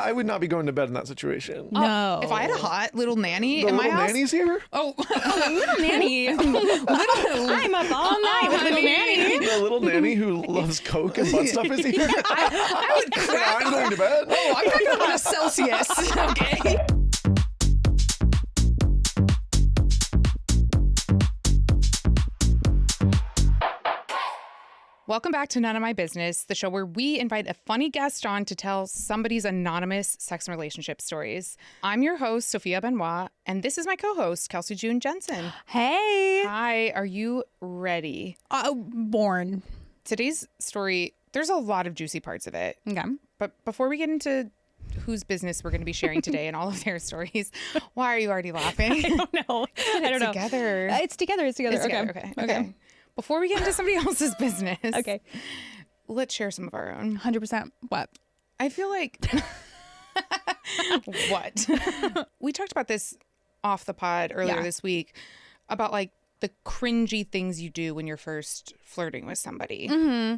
I would not be going to bed in that situation. No. If I had a hot little nanny The in my little house. nanny's here? Oh, little nanny. I'm up all night with little nanny. The little nanny who loves Coke and butt stuff is here? I would crack. I'm going to bed. Oh, I'm cracking up on a Celsius. Okay. Welcome back to None of My Business, the show where we invite a funny guest on to tell somebody's anonymous sex and relationship stories. I'm your host, Sophia Benoit, and this is my co-host, Kelsey Jensen. Hey. Hi, are you ready? Born. Today's story, there's a lot of juicy parts of it. Okay. But before we get into whose business we're going to be sharing today and all of their stories, why are you already laughing? I don't know. I don't know. Together. It's together. Okay. Before we get into somebody else's business, Okay. let's share some of our own. 100%. What? I feel like what? We talked about this off the pod earlier this week about like the cringy things you do when you're first flirting with somebody. Mm-hmm.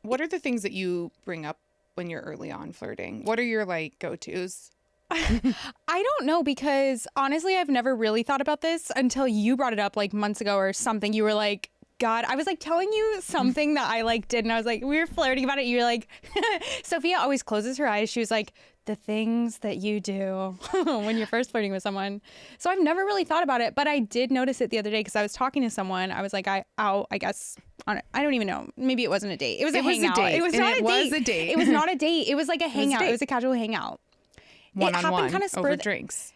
What are the things that you bring up when you're early on flirting? What are your like go-tos? I don't know, because honestly, I've never really thought about this until you brought it up like months ago or something. You were like, God, I was like telling you something that I like did, and I was like, we were flirting about it. You were like, Sophia always closes her eyes. She was like, the things that you do when you're first flirting with someone. So I've never really thought about it, but I did notice it the other day because I was talking to someone. I was like, I guess on it. I don't even know. Maybe it wasn't a date. It was a hangout. It was not a date. It was not a date. It was like a hangout. It was a casual hangout. One-on-one kind of over drinks.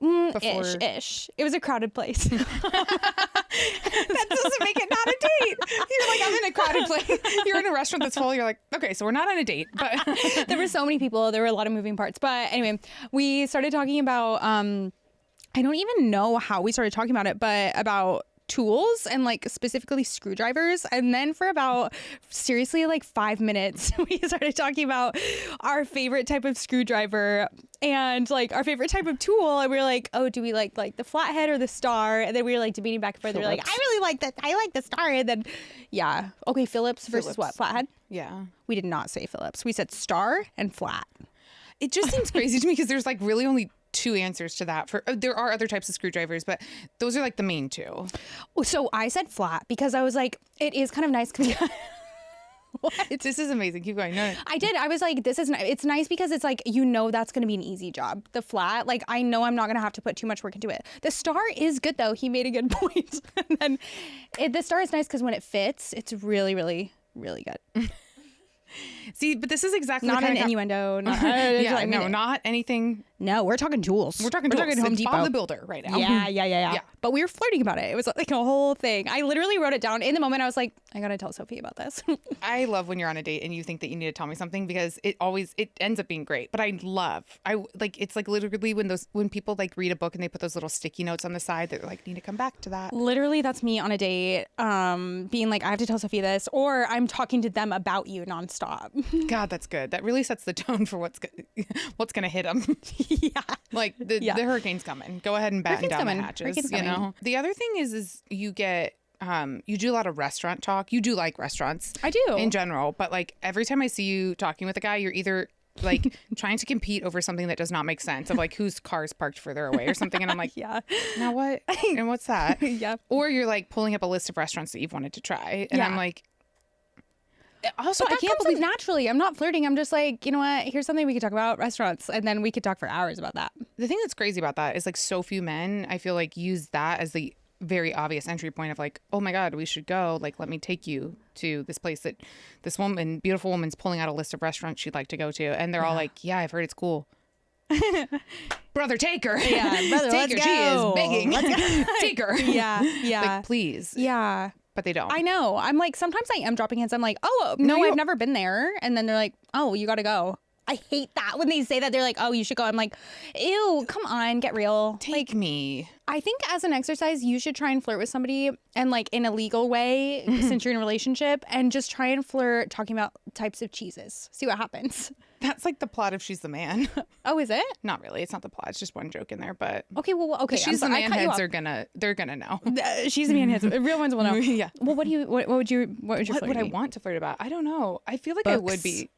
Ish. It was a crowded place. That doesn't make it not a date. You're like, I'm in a crowded place. You're in a restaurant that's full. You're like, okay, so we're not on a date. But there were so many people. There were a lot of moving parts. But anyway, we started talking about, I don't even know how we started talking about it, but about tools and like specifically screwdrivers. And then for about seriously like 5 minutes, we started talking about our favorite type of screwdriver and like our favorite type of tool. And we were like, oh, do we like the flathead or the star? And then we were like debating back and forth. We were like, I really like that. I like the star. And then, yeah. Okay, Phillips versus what? Flathead? Yeah. We did not say Phillips. We said star and flat. It just seems crazy to me because there's like really only two answers to that. There are other types of screwdrivers, but those are like the main two. So I said flat because I was like, it is kind of nice. What? This is amazing. Keep going. No. I did. I was like, it's nice because it's like, that's going to be an easy job. The flat, like, I know I'm not going to have to put too much work into it. The star is good though. He made a good point. And then the star is nice because when it fits, it's really, really, really good. See, but this is exactly not an innuendo. Not anything. No, we're talking tools. We're talking Home Depot. Bob the Builder right now. Yeah. But we were flirting about it. It was like a whole thing. I literally wrote it down in the moment. I was like, I gotta tell Sophie about this. I love when you're on a date and you think that you need to tell me something because it ends up being great. But it's like literally when people like read a book and they put those little sticky notes on the side that like need to come back to that. Literally, that's me on a date, being like, I have to tell Sophie this, or I'm talking to them about you nonstop. God, that's good. That really sets the tone for what's gonna hit them. Yeah. Like the hurricane's coming. Go ahead and batten down the hatches. You know. The other thing is you get you do a lot of restaurant talk. You do like restaurants. I do in general, but like every time I see you talking with a guy, you're either like trying to compete over something that does not make sense, of like whose car is parked further away or something, and I'm like, yeah, now what? And what's that? Yeah. Or you're like pulling up a list of restaurants that you've wanted to try, and I'm like. Also, I can't believe naturally. I'm not flirting. I'm just like, you know what? Here's something we could talk about, restaurants, and then we could talk for hours about that. The thing that's crazy about that is like so few men, I feel like, use that as the very obvious entry point of like, oh my God, we should go. Like, let me take you to this place that this beautiful woman's pulling out a list of restaurants she'd like to go to, and they're all like, yeah, I've heard it's cool. Brother, take her. Yeah, brother, take her. Go. She is begging. Take her. Yeah. Like, please. Yeah. But they don't. I know. I'm like, sometimes I am dropping hints. I'm like, oh, no, I've never been there. And then they're like, oh, you got to go. I hate that when they say that. They're like, oh, you should go. I'm like, ew, come on, get real. Take me. I think as an exercise, you should try and flirt with somebody and like in a legal way, since you're in a relationship, and just try and flirt talking about types of cheeses. See what happens. That's like the plot of She's the Man. Oh, is it? Not really. It's not the plot. It's just one joke in there. But okay, okay. She's the Man heads are they're gonna know. She's the Man heads. Real ones will know. Yeah. Well, what would you flirt I want to flirt about? I don't know. I feel like I would be.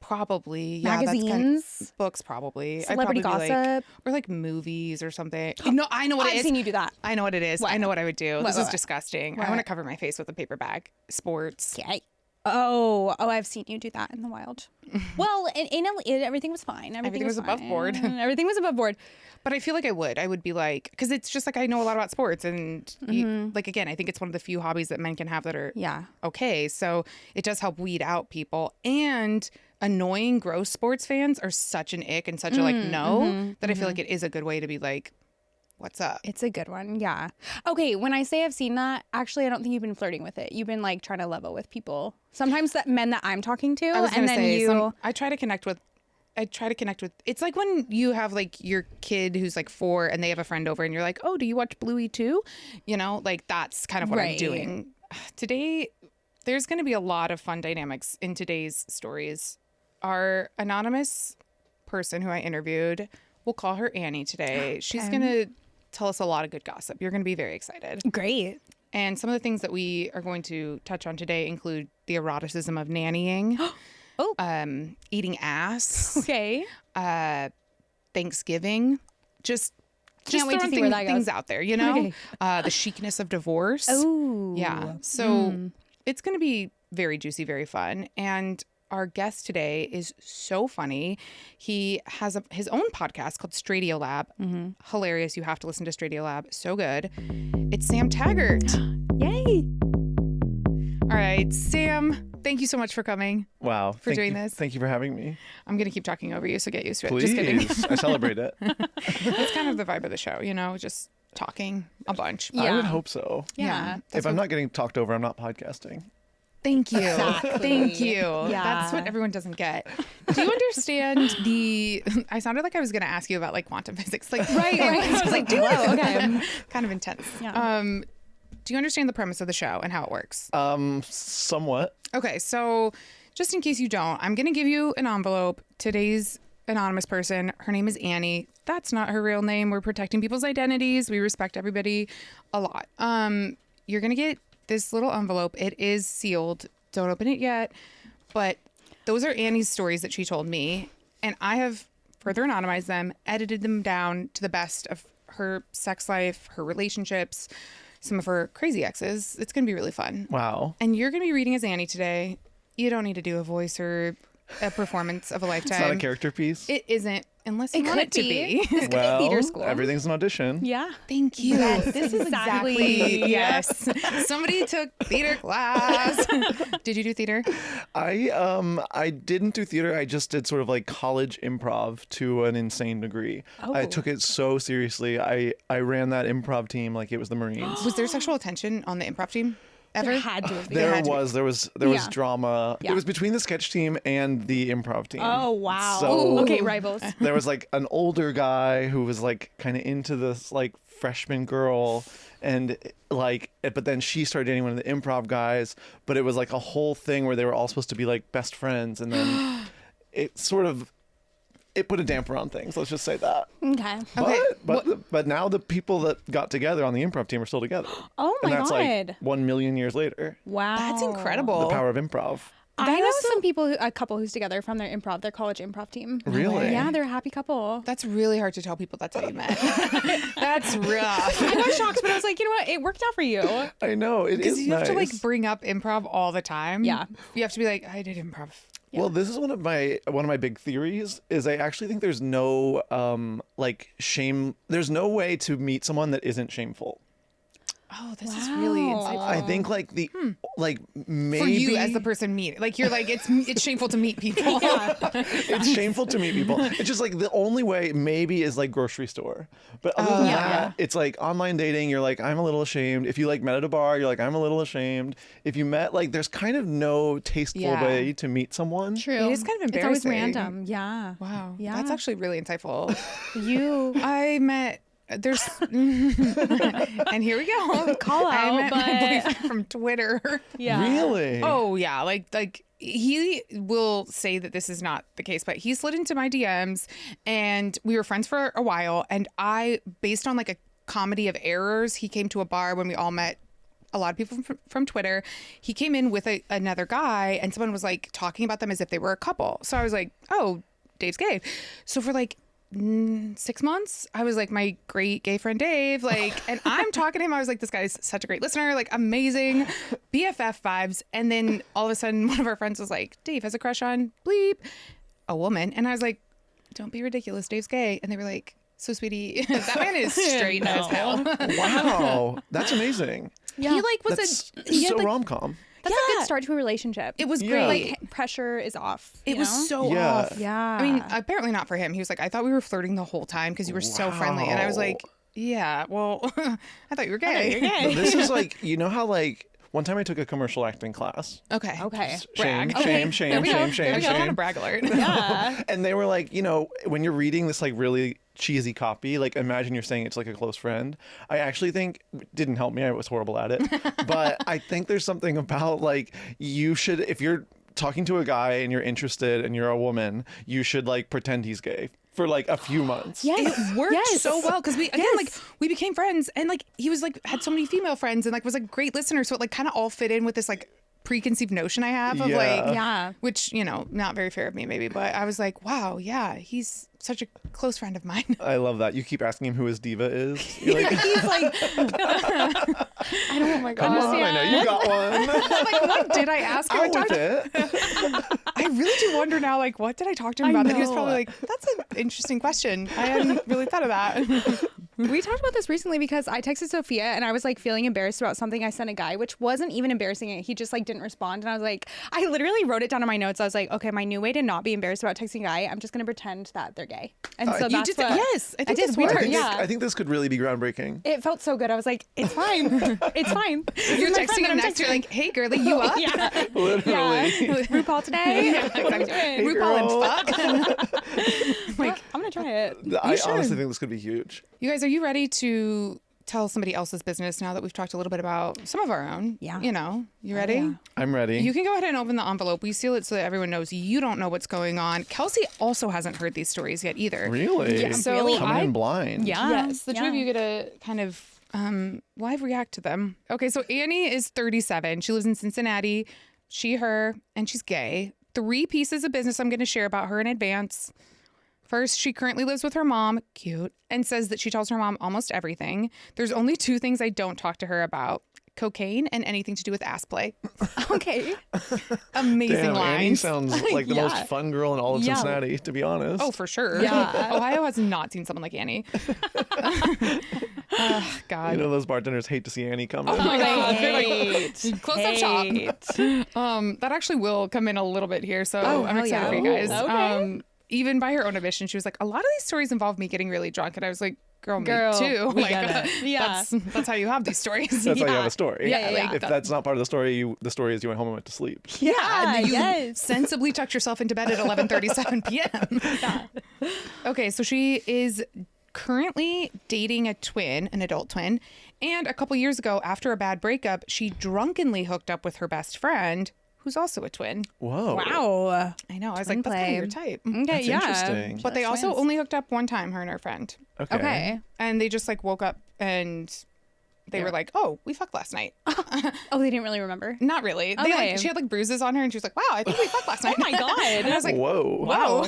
Probably. Yeah, Magazines? Books, probably. Celebrity I'd probably be gossip? or like movies or something. No, I know what it I've is. seen you do that. I know what it is. What? I know what I would do. This is what? disgusting. I What? want to cover my face with a paper bag. Sports. Okay. Oh, I've seen you do that in the wild. Well, everything was fine. Everything was above fine. board. Everything was above board. But I feel like I would be like, because it's just like I know a lot about sports, and like again, I think it's one of the few hobbies that men can have that are Yeah. okay. So it does help weed out people. And annoying, gross sports fans are such an ick and such a like no that I feel like it is a good way to be like, what's up? It's a good one. Yeah. Okay. When I say I've seen that, actually, I don't think you've been flirting with it. You've been like trying to level with people. Sometimes that men that I'm talking to, I was and gonna then say, you. I try to connect with. It's like when you have like your kid who's like 4 and they have a friend over and you're like, oh, do you watch Bluey too? You know, like that's kind of what I'm Right. doing. Today, there's going to be a lot of fun dynamics in today's stories. Our anonymous person who I interviewed, we'll call her Annie today. She's going to tell us a lot of good gossip. You're going to be very excited. Great. And some of the things that we are going to touch on today include the eroticism of nannying. Eating ass. Okay. Thanksgiving. Just Can't wait to throwing see where that things goes. out there, you know? Okay. The chicness of divorce. Oh. Yeah. So it's going to be very juicy, very fun. And our guest today is so funny. He has his own podcast called Straightiolab. Hilarious. You have to listen to Straightiolab. So good. It's Sam Taggart. Yay. All right, Sam, thank you so much for coming. Wow. For doing this. Thank you for having me. I'm going to keep talking over you, so get used to it. Please. Just kidding. I celebrate it. That's kind of the vibe of the show, you know, just talking a bunch. I would hope so. Yeah. If I'm not getting talked over, I'm not podcasting. Thank you. Exactly. Thank you. Yeah. That's what everyone doesn't get. Do you understand I sounded like I was going to ask you about like quantum physics. Like, Right. I was like, whoa, okay. kind of intense. Yeah. Do you understand the premise of the show and how it works? Somewhat. Okay, so just in case you don't, I'm going to give you an envelope. Today's anonymous person, her name is Annie. That's not her real name. We're protecting people's identities. We respect everybody a lot. You're going to get this little envelope. It is sealed. Don't open it yet. But those are Annie's stories that she told me. And I have further anonymized them, edited them down to the best of her sex life, her relationships, some of her crazy exes. It's going to be really fun. Wow. And you're going to be reading as Annie today. You don't need to do a voice or a performance of a lifetime. It's not a character piece. It isn't, unless you It want could it to be. Well, theater school. everything's an audition. Yeah. Thank you. This is exactly. Yes. Somebody took theater class. Did you do theater? I didn't do theater. I just did sort of like college improv to an insane degree. I took it so seriously. I ran that improv team like it was the Marines. Was there sexual tension on the improv team ever? There had to have been. There had to be. was Yeah. drama. Yeah. It was between the sketch team and the improv team. Oh, wow. So- Okay, rivals. There was like an older guy who was like kind of into this like freshman girl, and like, but then she started dating one of the improv guys, but it was like a whole thing where they were all supposed to be like best friends, and then it put a damper on things. Let's just say that. Okay. Okay. But now the people that got together on the improv team are still together. Oh my and that's God. like 1 million years later. Wow. That's incredible. The power of improv. I That know is some people, a couple who's together from their college improv team. Really? Yeah, they're a happy couple. That's really hard to tell people that's how you met. That's rough. I got shocked, but I was like, you know what? It worked out for you. I know it Because is you have to nice. like bring up improv all the time. Yeah. You have to be like, I did improv. Well, this is one of my big theories is I actually think there's no like shame. There's no way to meet someone that isn't shameful. Oh, this is really Wow. insightful. I think like the like maybe For you as the person meet, like you're like it's shameful to meet people. it's shameful to meet people. It's just like the only way maybe is like grocery store. But other than that, it's like online dating. You're like, I'm a little ashamed. If you like met at a bar, you're like, I'm a little ashamed. If you met, like, the's kind of no tasteful Yeah. way to meet someone. True. It is kind of It's always embarrassing. random. Yeah. Wow. Yeah. That's actually really insightful. You. There's and here we go. Call I out, met my but- boyfriend from Twitter. Yeah. Really? Oh yeah, like he will say that this is not the case, but he slid into my DMs and we were friends for a while. And I, based on like a comedy of errors, he came to a bar when we all met a lot of people from Twitter. He came in with another guy, and someone was like talking about them as if they were a couple. So I was like, oh, Dave's gay. So for like 6 months, I was like, my great gay friend Dave, like, and I'm talking to him. I was like, this guy's such a great listener, like amazing BFF vibes. And then all of a sudden, one of our friends was like, Dave has a crush on bleep, a woman. And I was like, don't be ridiculous, Dave's gay. And they were like, so sweetie, that man is straight as hell. Wow, that's amazing. Yeah. He like was That's he had, so like- rom-com. That's a good start to a relationship. it was Yeah. great. like pressure is off. It you was know? so Yeah. off. Yeah. I mean, apparently not for him. He was like, I thought we were flirting the whole time because you were so friendly. And I was like, yeah, well, I thought you were gay. You're gay. This is like, you know how like one time I took a commercial acting class. Okay. Okay. Shame, Brag. shame, There shame, we go. shame, There we shame, go. On a shame. brag alert. Yeah. And they were like, you know, when you're reading this like really cheesy copy, like imagine you're saying it to like a close friend. I actually think didn't help me. I was horrible at it. But I think there's something about like you should, if you're talking to a guy and you're interested and you're a woman, you should like pretend he's gay for like a few months. Yes. It worked Yes. so well because we again Yes. like we became friends and like he was like had so many female friends and like was a great listener, so it like kind of all fit in with this like preconceived notion I have of Yeah. like Yeah. which, you know, not very fair of me maybe, but I was like, wow, yeah, he's such a close friend of mine. I love that. You keep asking him who his diva is. You're like, He's like, I don't. Oh my come gosh. on, I know you got one. Like, what did I ask him? Out with it. I really do wonder now, like, what did I talk to him I about? That he was know. probably like, that's an interesting question. I hadn't really thought of that. We talked about this recently because I texted Sophia and I was like feeling embarrassed about something I sent a guy, which wasn't even embarrassing. He just like didn't respond. And I was like, I literally wrote it down in my notes. I was like, okay, my new way to not be embarrassed about texting a guy, I'm just going to pretend that they're gay. And so You that's did what that? Yes, I think did. that's We smart. were- I think, yeah. I think this could really be groundbreaking. It felt so good. I was like, it's fine. It's fine. This You're is my friend texting that him I'm next, you're texting. like, hey, girlie, you up? Yeah. Literally. Yeah. RuPaul today. Yeah, What are we exactly. doing? RuPaul and fuck. Like, I'm going to try it. I should. honestly think this could be huge. you guys, are you ready to tell somebody else's business now that we've talked a little bit about some of our own? Yeah. You know, you ready? yeah. I'm ready. You can go ahead and open the envelope. We seal it so that everyone knows you don't know what's going on. Kelsey also hasn't heard these stories yet either. Really? Yeah, So really? Coming in blind. Yeah. Yes, the two of Yeah. you get to kind of live react to them. Okay, so Annie is 37. She lives in Cincinnati. She, her, and she's gay. 3 pieces of business I'm going to share about her in advance. First, she currently lives with her mom, cute, and says that she tells her mom almost everything. There's only 2 things I don't talk to her about: cocaine and anything to do with ass play. Okay. Amazing Damn, Annie lines. sounds like the Yeah. most fun girl in all of Yeah. Cincinnati, to be honest. Oh, for sure. Yeah. Ohio has not seen someone like Annie. God. You know those bartenders hate to see Annie coming. Oh my God. They're like, Hate. close up shop. That actually will come in a little bit here, so Oh, I'm hell excited yeah. for you guys. Okay. Even by her own admission, she was like, a lot of these stories involve me getting really drunk, and I was like, girl, Girl, me too. we Like, get it. Yeah. that's how you have these stories. That's how you Yeah. have a story. Yeah, like if that- that's not part of the story, the story is you went home and went to sleep. Yeah. And you Yes. sensibly tucked yourself into bed at 11:37 p.m. Okay, so she is currently dating a twin, an adult twin, and a couple years ago, after a bad breakup, she drunkenly hooked up with her best friend, who's also a twin. Whoa. Wow. I know. I was Twin like, that's kind play. of your type. Okay. That's yeah. interesting. But they also twins. only hooked up one time, her and her friend. Okay. Okay. And they just like woke up and they were like, oh, we fucked last night. Oh, they didn't really remember. Not really. They, Okay. like, she had like bruises on her and she was like, wow, I think we fucked last night. Oh my God. And I was like, Whoa. wow,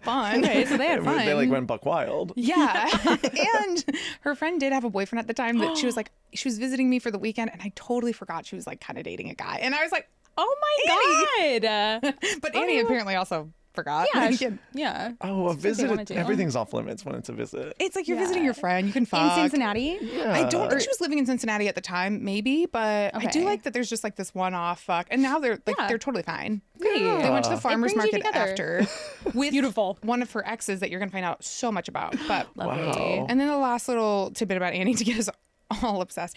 fun. Okay, so they had fun. They like went buck wild. Yeah. And her friend did have a boyfriend at the time that she was like, she was visiting me for the weekend and I totally forgot she was like kind of dating a guy. And I was like, Oh my God. but Annie apparently also forgot. Yeah. Like, Yeah. Oh, a That's what they wanted visit. to. Everything's off limits when it's a visit. it's like you're Yeah. visiting your friend. You can In fuck. Cincinnati? Yeah. I don't think she was living in Cincinnati at the time, maybe, but I do Okay. like that there's just like this one-off fuck, and now they're like Yeah. they're totally fine. Great. They went to the farmers brings you market together. after with Beautiful. one of her exes that you're gonna find out so much about. But Lovely. Wow. and then the last little tidbit about Annie to get us all obsessed.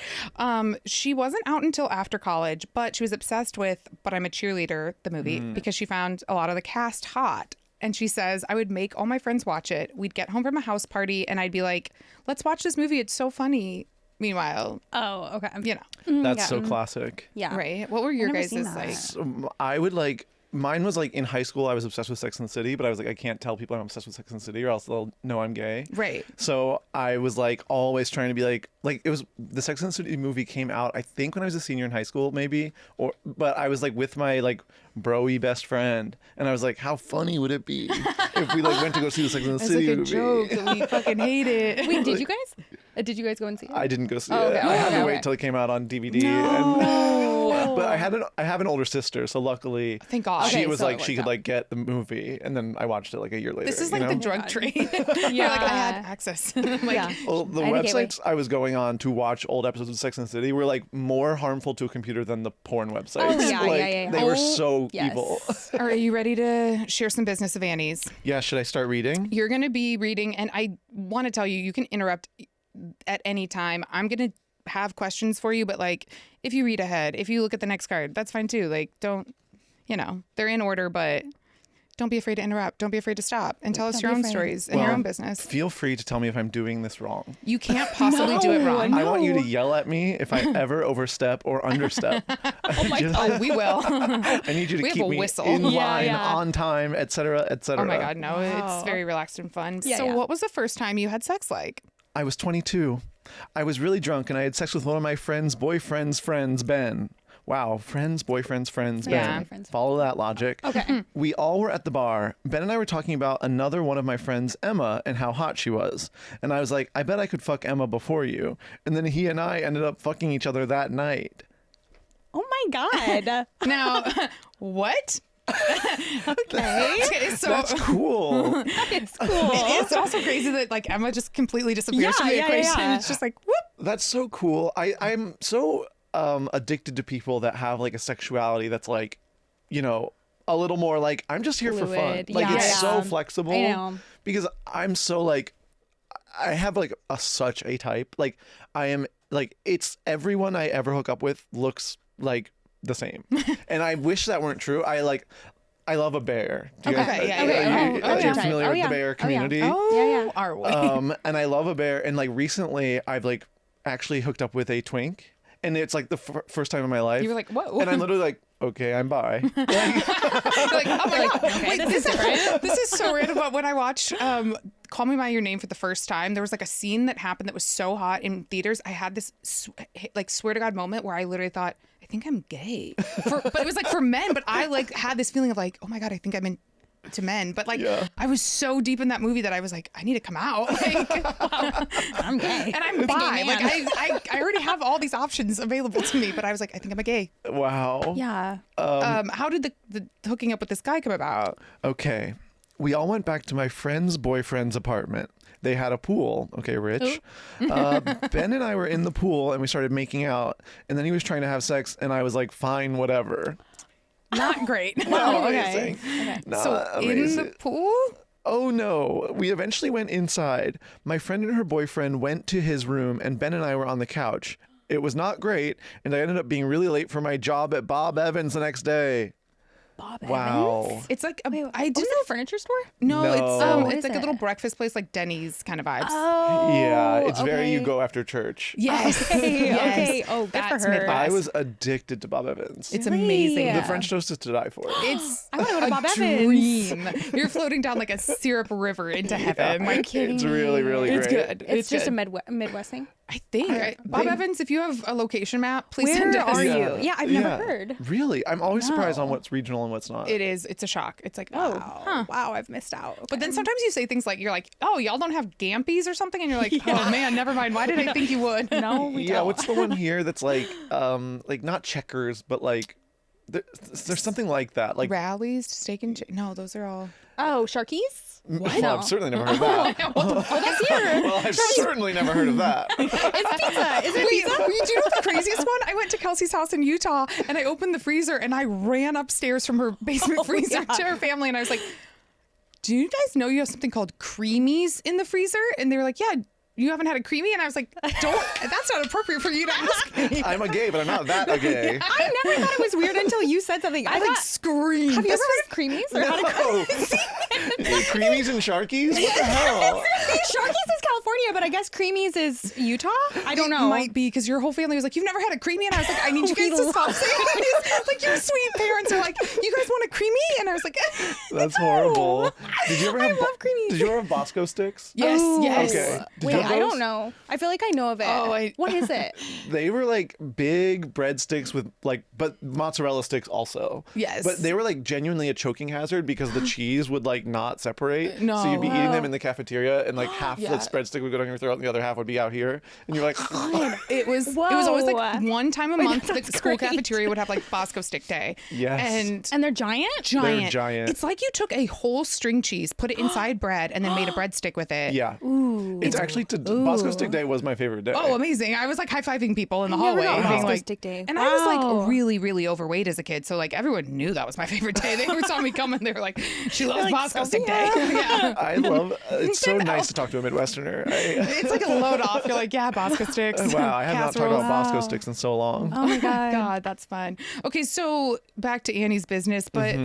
She wasn't out until after college, but she was obsessed with But I'm a Cheerleader, the movie, because she found a lot of the cast hot. And she says, I would make all my friends watch it. We'd get home from a house party and I'd be like, let's watch this movie. It's so funny. Meanwhile, Oh, okay. you know, That's so classic. Yeah. right. What were your never guys' seen that. like? I would like mine was like in high school, I was obsessed with Sex and the City, but I was like, I can't tell people I'm obsessed with Sex and the City or else they'll know I'm gay. Right. So I was like always trying to be like it was the Sex and the City movie came out, I think when I was a senior in high school, maybe, but I was like with my like bro-y best friend, and I was like, how funny would it be if we like went to go see the Sex and the City like a movie? joke. We fucking hate it. Wait, did you guys go and see it? I didn't go see Oh, it. okay. I had to Okay. wait till it came out on DVD. But I have an older sister, so luckily, Thank God. she Okay, was so like it she worked could out. like get the movie, and then I watched it like a year later. This is you like know? the drug God. trade. Yeah. You're like, I had access. Like, Yeah. Well, the I had a gateway. websites I was going on to watch old episodes of Sex and the City were like more harmful to a computer than the porn websites. Oh, yeah, like, yeah. They were Oh, so yes. evil. Are you ready to share some business of Annie's? Yeah, should I start reading? You're going to be reading, and I want to tell you, you can interrupt at any time. I'm going to have questions for you, but like, if you read ahead, if you look at the next card, that's fine too. Like, don't, they're in order, but don't be afraid to interrupt. Don't be afraid to stop and tell us Don't your be own afraid. stories and your Well, own business. Feel free to tell me if I'm doing this wrong. You can't possibly do it wrong. I want you to yell at me if I ever overstep or understep. Oh my God. Oh, we will. I need you to We have keep a me whistle. in Yeah, line, yeah. on time, etc., etc. Oh my God, no, Wow. it's very relaxed and fun. Yeah, So yeah. what was the first time you had sex like? I was 22. I was really drunk and I had sex with one of my friend's boyfriend's friends, Ben. Wow, friends, boyfriend's friends, Yeah. Ben. Follow that logic. Okay. We all were at the bar. Ben and I were talking about another one of my friends, Emma, and how hot she was. And I was like, I bet I could fuck Emma before you. And then he and I ended up fucking each other that night. Oh my God. Now, what? Okay, so That's cool. It's cool. it's also crazy that like Emma just completely disappears Yeah, from the yeah, equation. yeah. It's just like whoop. That's so cool. I'm so addicted to people that have like a sexuality that's like, a little more like, I'm just here for fun. Fluid. Like Yeah, it's yeah. so flexible. I know. Because I'm so like, I have like such a type. Like I am like, it's everyone I ever hook up with looks like the same. And I wish that weren't true. I love a bear. Do you Okay, guys, yeah, are yeah. you, Oh, are you yeah. familiar Oh, with yeah. the bear Oh, yeah. community? Yeah. Are we? And I love a bear. And like recently I've like actually hooked up with a twink. And it's like the first time in my life. You were like, whoa. And I'm literally like, okay, I'm bi. You're like, oh my God. okay, Wait, this is different. this is so random. But when I watched Call Me By Your Name for the first time, there was like a scene that happened that was so hot in theaters. I had this like swear to God moment where I literally thought, I think I'm gay. But it was like for men, but I like had this feeling of like, oh my God, I think I'm into men. But like Yeah. I was so deep in that movie that I was like, I need to come out. Like, I'm gay. and I'm bi. Like I already have all these options available to me, but I was like, I think I'm a gay. Wow. Yeah. How did the hooking up with this guy come about? Okay. We all went back to my friend's boyfriend's apartment. They had a pool. Okay, Rich. Ben and I were in the pool and we started making out. And then he was trying to have sex and I was like, fine, whatever. Not great. Not okay. amazing. Okay. Not So in amazing. the pool? Oh no. We eventually went inside. My friend and her boyfriend went to his room and Ben and I were on the couch. It was not great. And I ended up being really late for my job at Bob Evans the next day. Bob Wow. Evans? It's like I Was didn't. it a furniture store? No, No. it's What it's is like a it? little breakfast place, like Denny's kind of vibes. Oh. Yeah, it's very you okay. go after church. Yes. Okay. Yes. Okay. Oh, good That's for her. Midwest. I was addicted to Bob Evans. It's Really? amazing. The French toast is to die for. It's I want to go to a Bob Evans. dream. You're floating down like a syrup river into heaven. Like kidding It's really, really it's great. good. It's just good. a Midwest thing. I think Bob Evans. If you have a location map, please Where send us. are Yeah. you? Yeah, I've never heard. Really? I'm always surprised on No. what's regional and what's not. It is. It's a shock. It's like Oh, wow. wow, I've missed out. But then sometimes you say things like, you're like, oh, y'all don't have Gampies or something? And you're like, oh, man, never mind. Why did I think you would? no, we Yeah, don't. what's the one here that's like not Checkers, but like there's something like that. Like Rallies, steak and chicken. No, those are all. Oh, Sharkies? well, No. I've certainly never heard of that. Oh, that's here. Well, I've certainly never heard of that. It's pizza. Is it Wait, pizza? do you know the craziest one? I went to Kelsey's house in Utah and I opened the freezer and I ran upstairs from her basement freezer to her family and I was like, do you guys know you have something called Creamies in the freezer? And they were like, yeah, you haven't had a Creamie? And I was like, that's not appropriate for you to ask me. I'm a gay, but I'm not that a gay. I never thought it was weird until you said something. I like screamed. Have you ever heard of Creamies? Or had a Creamies and Sharkies? What the hell? Sharkies is California, but I guess Creamies is Utah? I don't know. It might be because your whole family was like, you've never had a Creamie? And I was like, I need you guys to stop saying this. Like, your sweet parents are like, you guys want a Creamie? And I was like, That's horrible. Did you ever have love Creamies. Did you ever have Bosco Sticks? yes. Okay. Did you Wait, have I those? don't know. I feel like I know of it. What is it? They were like big breadsticks with but mozzarella sticks also. Yes. But they were like genuinely a choking hazard because the cheese would like not separate. No. So you'd be eating them in the cafeteria and like half the breadstick would go down your throat and the other half would be out here. And you're like, It was always like Whoa. one time a month the that's school great. cafeteria would have like Bosco Stick Day. Yes. And they're giant? Giant. giant. It's like you took a whole string cheese, put it inside bread, and then made a breadstick with it. yeah. It's actually Bosco Stick Day was my favorite day. Oh, amazing. I was like high-fiving people in the never hallway. got being Bosco like, Stick Day. And I was Wow. like really, really overweight as a kid. So like everyone knew that was my favorite day. They saw me coming. They were like, she loves Bosco Stick Day. Yeah. I love it's so nice to talk to a Midwesterner. It's like a load off. You're like, yeah, Bosco Sticks. Wow, I have not talked casseroles. about Bosco Sticks in so long. Oh my God. God, that's fun. Okay, so back to Annie's business, but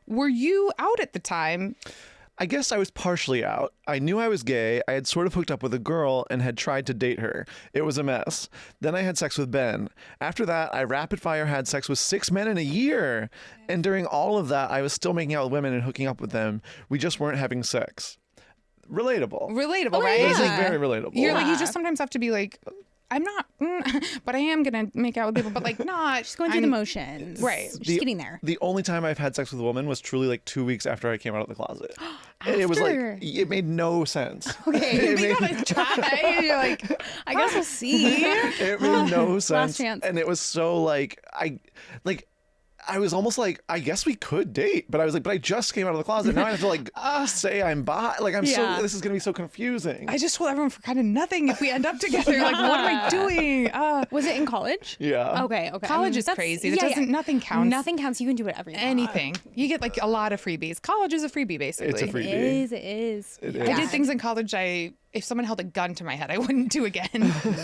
were you out at the time? I guess I was partially out. I knew I was gay. I had sort of hooked up with a girl and had tried to date her. It was a mess. Then I had sex with Ben. After that, I rapid fire had sex with 6 men in a year. And during all of that, I was still making out with women and hooking up with them. We just weren't having sex. Relatable. Relatable, right? It was like Yeah. very relatable. You're like, you just sometimes have to be like, I'm not, but I am going to make out with people, but like not. She's going through the motions. Right. She's getting there. The only time I've had sex with a woman was truly like 2 weeks after I came out of the closet. It was like, After? it made no sense. Okay. It You made, gotta try. You're like, I guess we'll see. it made no sense. chance. And it was so like, I was almost like, I guess we could date, but I was like, but I just came out of the closet. Now I have to like say I'm bi. Like Yeah. this is gonna be so confusing. I just told everyone for kind of nothing if we end up together. Like, what am I doing? Was it in college? Yeah. Okay. College is crazy. That doesn't- nothing counts. Nothing counts. You can do whatever you want. Anything. You get like a lot of freebies. College is a freebie, basically. It's a freebie. It is. It is. It I is. did things in college if someone held a gun to my head, I wouldn't do again.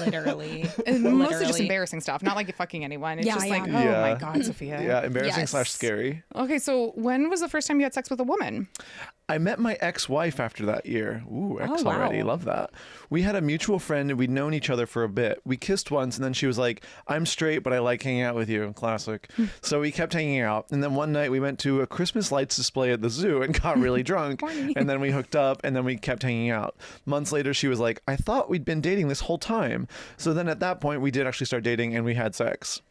Literally. And mostly just Literally. embarrassing stuff, not like fucking anyone. It's Yeah, just yeah. like, oh Yeah. my God, Sophia. Yeah, embarrassing Yes. / scary. Okay, so when was the first time you had sex with a woman? I met my ex-wife after that year. Ooh, ex Oh, wow. already. Love that. We had a mutual friend and we'd known each other for a bit. We kissed once and then she was like, I'm straight, but I like hanging out with you. Classic. So we kept hanging out. And then one night we went to a Christmas lights display at the zoo and got really drunk. And then we hooked up and then we kept hanging out. Months later, she was like, I thought we'd been dating this whole time. So then at that point, we did actually start dating and we had sex.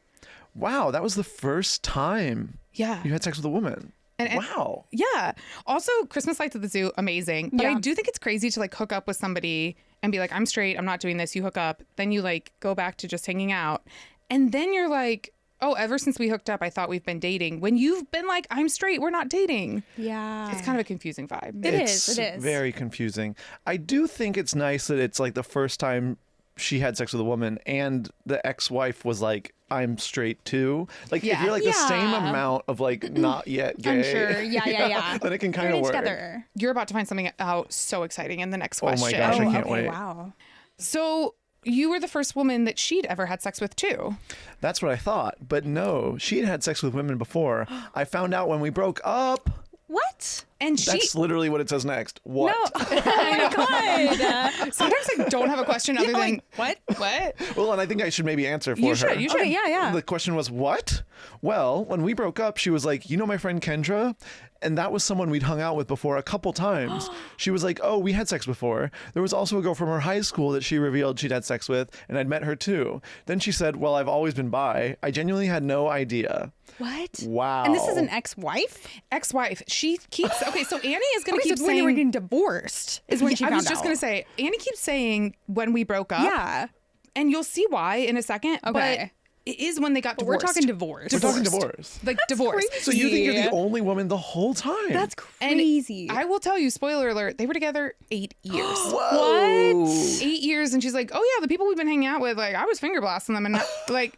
Wow, that was the first time Yeah. you had sex with a woman. And- Wow. Yeah. Also, Christmas lights at the zoo, amazing. But I Yeah. do think it's crazy to like hook up with somebody and be like, I'm straight, I'm not doing this. You hook up, then you like go back to just hanging out. And then you're like, oh, ever since we hooked up, I thought we've been dating. When you've been like, I'm straight, we're not dating. Yeah. It's kind of a confusing vibe. It It's is. It is. very confusing. I do think it's nice that it's like the first time she had sex with a woman and the ex-wife was like, I'm straight too. Like if Yeah. you're like the same Yeah. amount of like not yet gay. Unsure. Yeah. Then it can kind Put of it work. together. You're about to find something out so exciting in the next Oh my question. gosh, I can't okay, wait. Wow. So you were the first woman that she'd ever had sex with too. That's what I thought. But no, she had had sex with women before. I found out when we broke up. What? And she That's literally what it says next. What? Oh my God. sometimes I don't have a question other than What? what? Well, and I think I should maybe answer for You her. should. You should. Okay. Yeah. The question was, what? Well, when we broke up, she was like, you know my friend Kendra? And that was someone we'd hung out with before a couple times. She was like, oh, we had sex before. There was also a girl from her high school that she revealed she'd had sex with, and I'd met her too. Then she said, well, I've always been bi. I genuinely had no idea. What? Wow. And this is an ex-wife? Ex-wife. She keeps okay. So Annie is going to Okay, keep so when saying. you were getting divorced is when she I found was just out. going to say Annie keeps saying when we broke up. Yeah. And you'll see why in a second. Okay. But it is when they got But we're divorced. talking divorce. We're talking divorce. Like divorce. crazy. So you think you're Yeah. the only woman the whole time? That's And crazy. I will tell you, spoiler alert, they were together 8 years. Whoa. 8 years, and she's like, "Oh yeah, the people we've been hanging out with, like I was finger blasting them, and not, like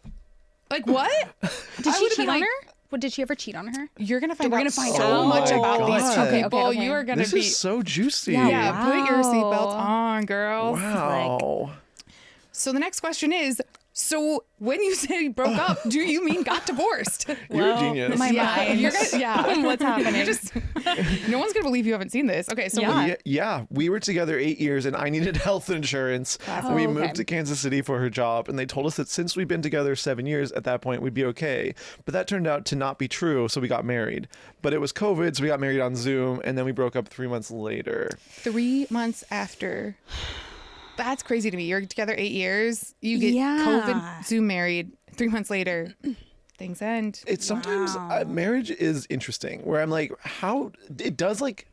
what? Did I she would've cheat been on like, her? What, did she ever cheat on her? You're gonna find We're out gonna find so out. much Oh my about these two God. people. Okay. You are gonna This be is so juicy. yeah. Put your seatbelt Wow. on, girls. Wow. So the next question is, so when you say broke up, do you mean got divorced? You're a genius. My mind. What's happening? No one's gonna believe you haven't seen this. Okay, so Yeah, we were together 8 years and I needed health insurance. We moved to Kansas City for her job and they told us that since we'd been together 7 years at that point, we'd be okay. But that turned out to not be true, so we got married. But it was COVID, so we got married on Zoom and then we broke up 3 months later. 3 months after. That's crazy to me. You're together 8 years. You get COVID, Zoom married. 3 months later, things end. It's sometimes marriage is interesting where I'm like, how it does like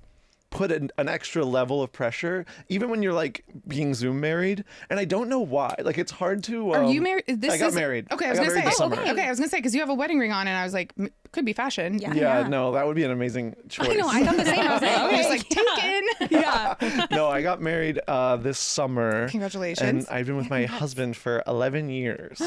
put an extra level of pressure even when you're like being Zoom married, and I don't know why. Like it's hard to. Are you married? I got married. Okay, I was gonna say. Okay, I was gonna say because you have a wedding ring on, and I was like, could be fashion. Yeah, no, that would be an amazing choice. I know. I thought the same. I was like, okay, just like taken. No, I got married this summer. Congratulations. And I've been with my husband for 11 years.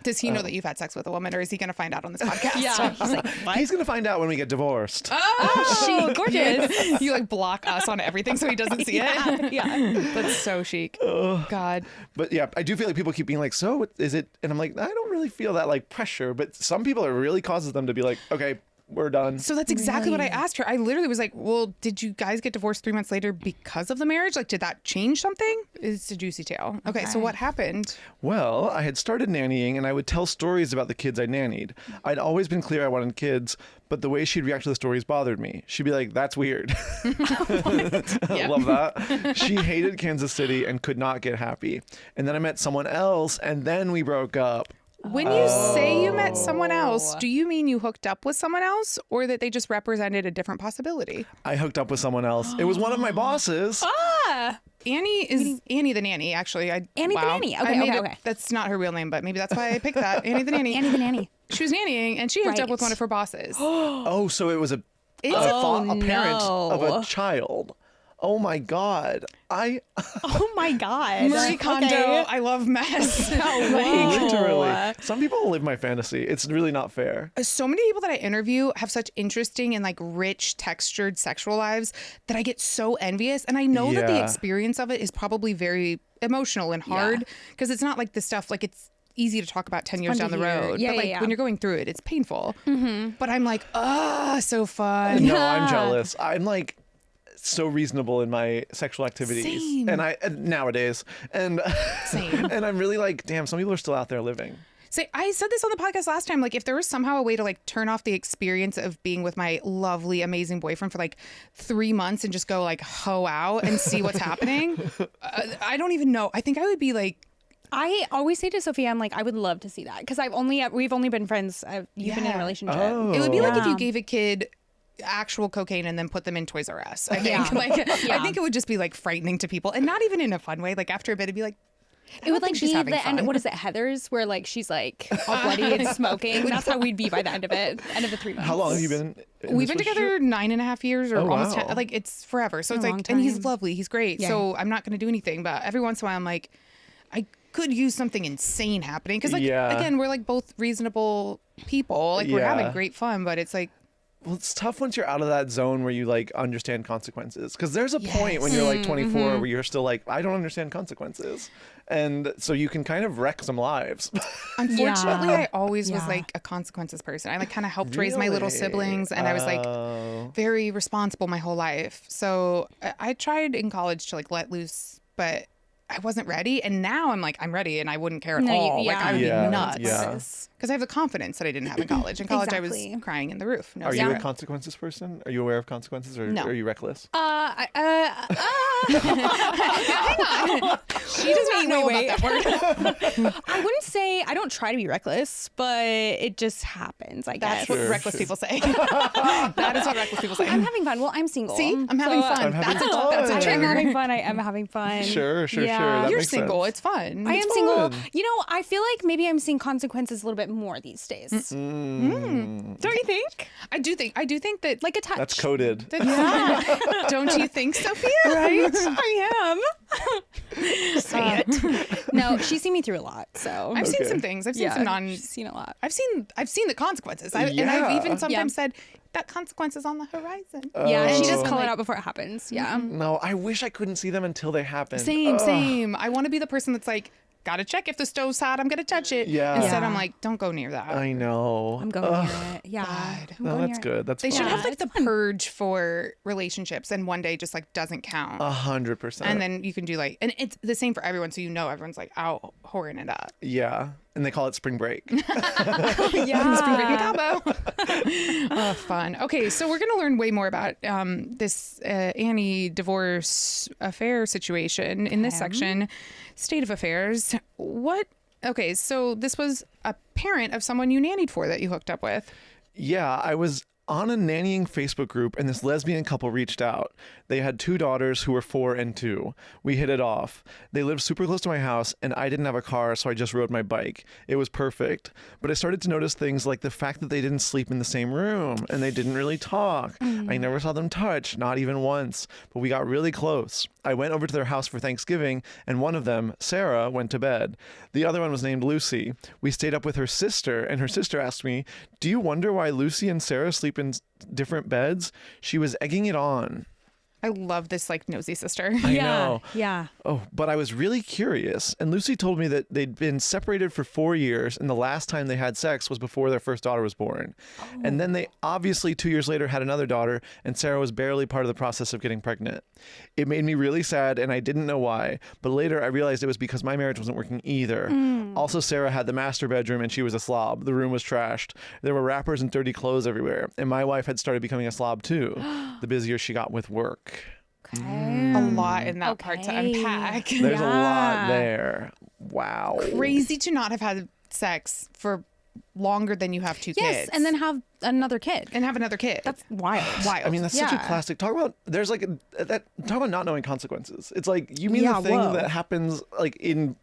Does he know that you've had sex with a woman, or is he gonna find out on this podcast? He's like, what? He's gonna find out when we get divorced. Oh, gorgeous. You like block us on everything so he doesn't see it. Yeah. That's so chic. God. But yeah, I do feel like people keep being like, so what is it? And I'm like, I don't really feel that like pressure, but some people it really causes them to be like, okay, we're done. So that's exactly what I asked her. I literally was like, well, did you guys get divorced 3 months later because of the marriage? Like, did that change something? It's a juicy tale. Okay, so what happened? Well, I had started nannying and I would tell stories about the kids I nannied. I'd always been clear I wanted kids, but the way she'd react to the stories bothered me. She'd be like, that's weird. I love that. She hated Kansas City and could not get happy. And then I met someone else and then we broke up. When you say you met someone else, do you mean you hooked up with someone else or that they just represented a different possibility? I hooked up with someone else. It was one of my bosses. Annie is Annie the nanny, actually. Annie the nanny. Okay. That's not her real name, but maybe that's why I picked that. Annie the nanny. Annie the nanny. She was nannying and she hooked up with one of her bosses. Oh, so it was a parent of a child. Oh my God. Oh my God. Marie Kondo, Okay. I love mess. Literally. Some people live my fantasy. It's really not fair. So many people that I interview have such interesting and like rich, textured sexual lives that I get so envious. And I know that the experience of it is probably very emotional and hard because it's not like the stuff like it's easy to talk about 10 years down the road. But like when you're going through it, it's painful. But I'm like, so fun. No, I'm jealous. I'm like so reasonable in my sexual activities. Same. And I nowadays. And Same. And I'm really like, damn, some people are still out there living. Say, I said this on the podcast last time. Like, if there was somehow a way to like turn off the experience of being with my lovely, amazing boyfriend for like 3 months and just go like hoe out and see what's happening, I don't even know. I think I would be like. I always say to Sophia, I'm like, I would love to see that because we've only been friends. You've been in a relationship. It would be like if you gave a kid actual cocaine and then put them in Toys R Us. I think I think it would just be like frightening to people and not even in a fun way. Like after a bit it'd be like it would like be the end. What is it, Heather's, where like she's like all bloody and smoking. That's how we'd be by the end of it. End of the 3 months. How long have you been? We've been together 9.5 years or almost 10. Like it's forever. So it's like, and he's lovely. He's great. Yeah. So I'm not going to do anything. But every once in a while I'm like, I could use something insane happening because like again we're like both reasonable people. Like we're having great fun, but it's like. Well, it's tough once you're out of that zone where you like understand consequences. Because there's a point when you're like 24 where you're still like, I don't understand consequences. And so you can kind of wreck some lives. Unfortunately, I always was like a consequences person. I like kind of helped raise my little siblings and I was like very responsible my whole life. So I tried in college to like let loose, but I wasn't ready. And now I'm like, I'm ready and I wouldn't care at all. Like I would be nuts. Because I have the confidence that I didn't have in college. In college, I was crying in the roof. Are you a consequences person? Are you aware of consequences or are you reckless? Hang on. She doesn't know about that word. I wouldn't say I don't try to be reckless, but it just happens, I guess. That's what reckless people say. That is what reckless people say. I'm having fun. Well, I'm single. See? I'm having fun. That's a trigger. I'm having fun. I am having fun. Sure. Yeah. That You're makes single. sense. It's fun. I am single. You know, I feel like maybe I'm seeing consequences a little bit more these days. Don't you think? I do think that like a touch. That's coded. Don't you think, Sophia? Right? I am. Say it. No, She's seen me through a lot, so I've seen some things. I've seen some she's seen a lot. I've seen the consequences. And I've even sometimes said that consequence is on the horizon. Yeah, she does Oh. call it out before it happens. Yeah. No, I wish I couldn't see them until they happen. Same. I want to be the person that's like, gotta check if the stove's hot. I'm gonna touch it. Yeah. Instead, Yeah. I'm like, don't go near that. I know. I'm going near it. Yeah. I'm No, going that's near it. good. That's They should fine. have like the purge for relationships, and one day just like doesn't count. 100%. And then you can do like, and it's the same for everyone, so everyone's like out whoring it up. yeah. And they call it spring break. Yeah. Spring break in Cabo. Oh, fun. Okay, so we're gonna learn way more about this Annie divorce affair situation in this section, state of affairs. What? Okay, so this was a parent of someone you nannied for that you hooked up with. Yeah, I was on a nannying Facebook group and this lesbian couple reached out. They had 2 daughters who were 4 and 2. We hit it off. They lived super close to my house and I didn't have a car, so I just rode my bike. It was perfect. But I started to notice things like the fact that they didn't sleep in the same room and they didn't really talk. I never saw them touch, not even once, but we got really close. I went over to their house for Thanksgiving and one of them, Sarah, went to bed. The other one was named Lucy. We stayed up with her sister and her sister asked me, "Do you wonder why Lucy and Sarah sleep in different beds?" She was egging it on. I love this like nosy sister. I Yeah. know. Yeah. Oh, but I was really curious. And Lucy told me that they'd been separated for 4 years, and the last time they had sex was before their first daughter was born. And then they obviously 2 years later had another daughter, and Sarah was barely part of the process of getting pregnant. It made me really sad, and I didn't know why. But later I realized it was because my marriage wasn't working either. Also, Sarah had the master bedroom, and she was a slob. The room was trashed. There were wrappers and dirty clothes everywhere. And my wife had started becoming a slob too, the busier she got with work. A lot in that part to Okay. unpack. There's a lot Yeah. there. Wow. Crazy to not have had sex for longer than you have 2 Yes, kids. and then have another kid. and have another kid. That's wild. wild. I mean, that's such a Yeah. classic. Talk about talk about not knowing consequences. It's like you mean Yeah, the thing whoa. that happens like in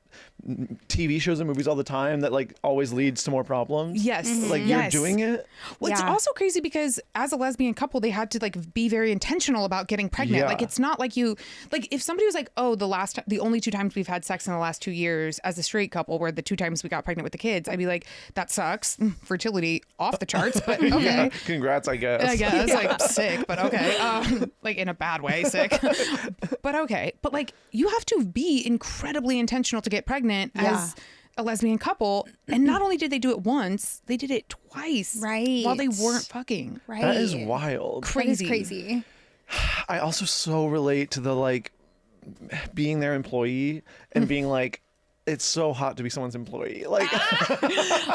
TV shows and movies all the time that like always leads to more problems. Yes. Like Yes. you're doing it. Well, it's Yeah. also crazy because as a lesbian couple, they had to like be very intentional about getting pregnant. Yeah. Like it's not like if somebody was like, oh, the only 2 times we've had sex in the last 2 years as a straight couple were the 2 times we got pregnant with the kids, I'd be like, that sucks. Fertility off the charts, but okay. Congrats, I guess. I guess like sick, but okay. Like in a bad way, sick. But okay. But like you have to be incredibly intentional to get pregnant as a lesbian couple. And not only did they do it once, they did it twice. Right. While they weren't fucking. Right. That is wild. That is crazy. I also so relate to the like being their employee and being like, it's so hot to be someone's employee. Like,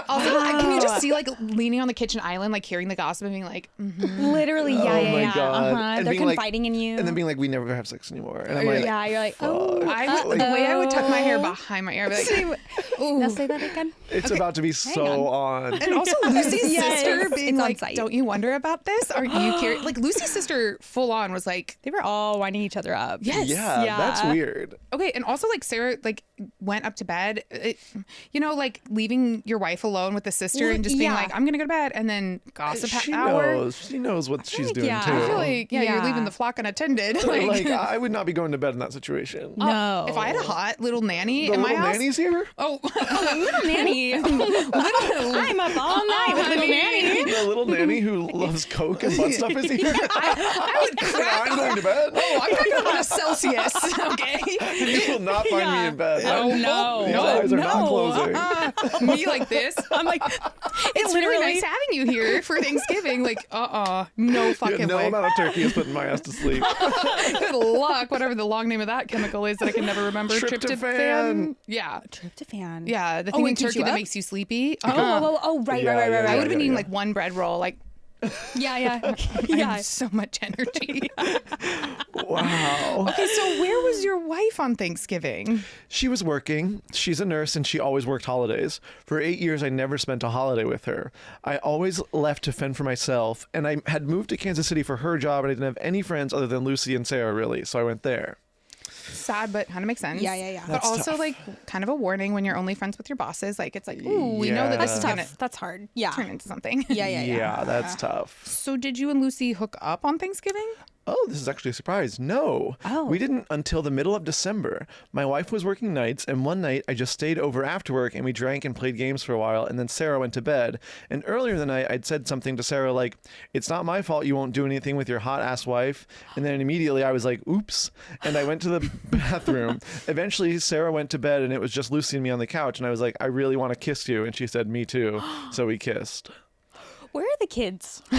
Also, can you just see like leaning on the kitchen island, like hearing the gossip and being like, Literally, yeah, oh yeah, my yeah. God. Uh-huh. And They're being like- confiding in you. and then being like, we never have sex anymore. And I'm like, yeah, you're like, oh, fuck. the way I would tuck my hair behind my ear, I'd be like, now say that again. It's about to be so on. and also Lucy's Yes. sister being It's on like, site. don't you wonder about this? Aren't you curious? Like Lucy's sister full on was like, They were all winding each other up. yes. Yeah, Yeah. that's weird. Okay, and also like Sarah like went up to bed, like leaving your wife alone with the sister and just being Yeah. like, I'm gonna go to bed, and then gossip She hour. knows. She knows what she's like, doing yeah. too. I feel like you're Yeah. leaving the flock unattended. like I would not be going to bed in that situation. No. If I had a hot little nanny The in my little house, nanny's here. oh, little nanny. I'm up all night with little nanny. The little nanny who loves Coke and butt stuff is here. I would crack. I'm going to bed. Oh, I'm cracking up on a Celsius. Okay. You will not find me in bed. Oh, no. These eyes are not closing. Me like this. I'm like, It's really nice having you here for Thanksgiving. Like, no fucking No way. amount of turkey is putting my ass to sleep. Good luck, whatever the long name of that chemical is that I can never remember. Tryptophan. Yeah. tryptophan. Yeah, the thing in it keeps turkey you that up? makes you sleepy. Right, Yeah, right. yeah, I would have been eating yeah. like one bread roll. Like, Yeah, yeah. I Yeah. have so much energy. Wow. Okay, so where was your wife on Thanksgiving? She was working. She's a nurse and she always worked holidays. For 8 years, I never spent a holiday with her. I always left to fend for myself, and I had moved to Kansas City for her job, and I didn't have any friends other than Lucy and Sarah, really, so I went there. Sad, but kind of makes sense. Yeah, yeah, yeah. But That's also, tough. like, kind of a warning when you're only friends with your bosses. Like, it's like, ooh, we know that this Yeah. is going to That's hard. Yeah. turn into something. Yeah, yeah, yeah. Yeah, that's tough. So, did you and Lucy hook up on Thanksgiving? Oh, this is actually a surprise. No. Oh. We didn't until the middle of December. My wife was working nights, and one night I just stayed over after work and we drank and played games for a while, and then Sarah went to bed. And earlier in the night, I'd said something to Sarah like, "It's not my fault you won't do anything with your hot-ass wife." And then immediately I was like, oops. And I went to the bathroom. Eventually, Sarah went to bed, and it was just Lucy and me on the couch. And I was like, "I really want to kiss you." And she said, "Me too." So we kissed. Where are the kids? Wow.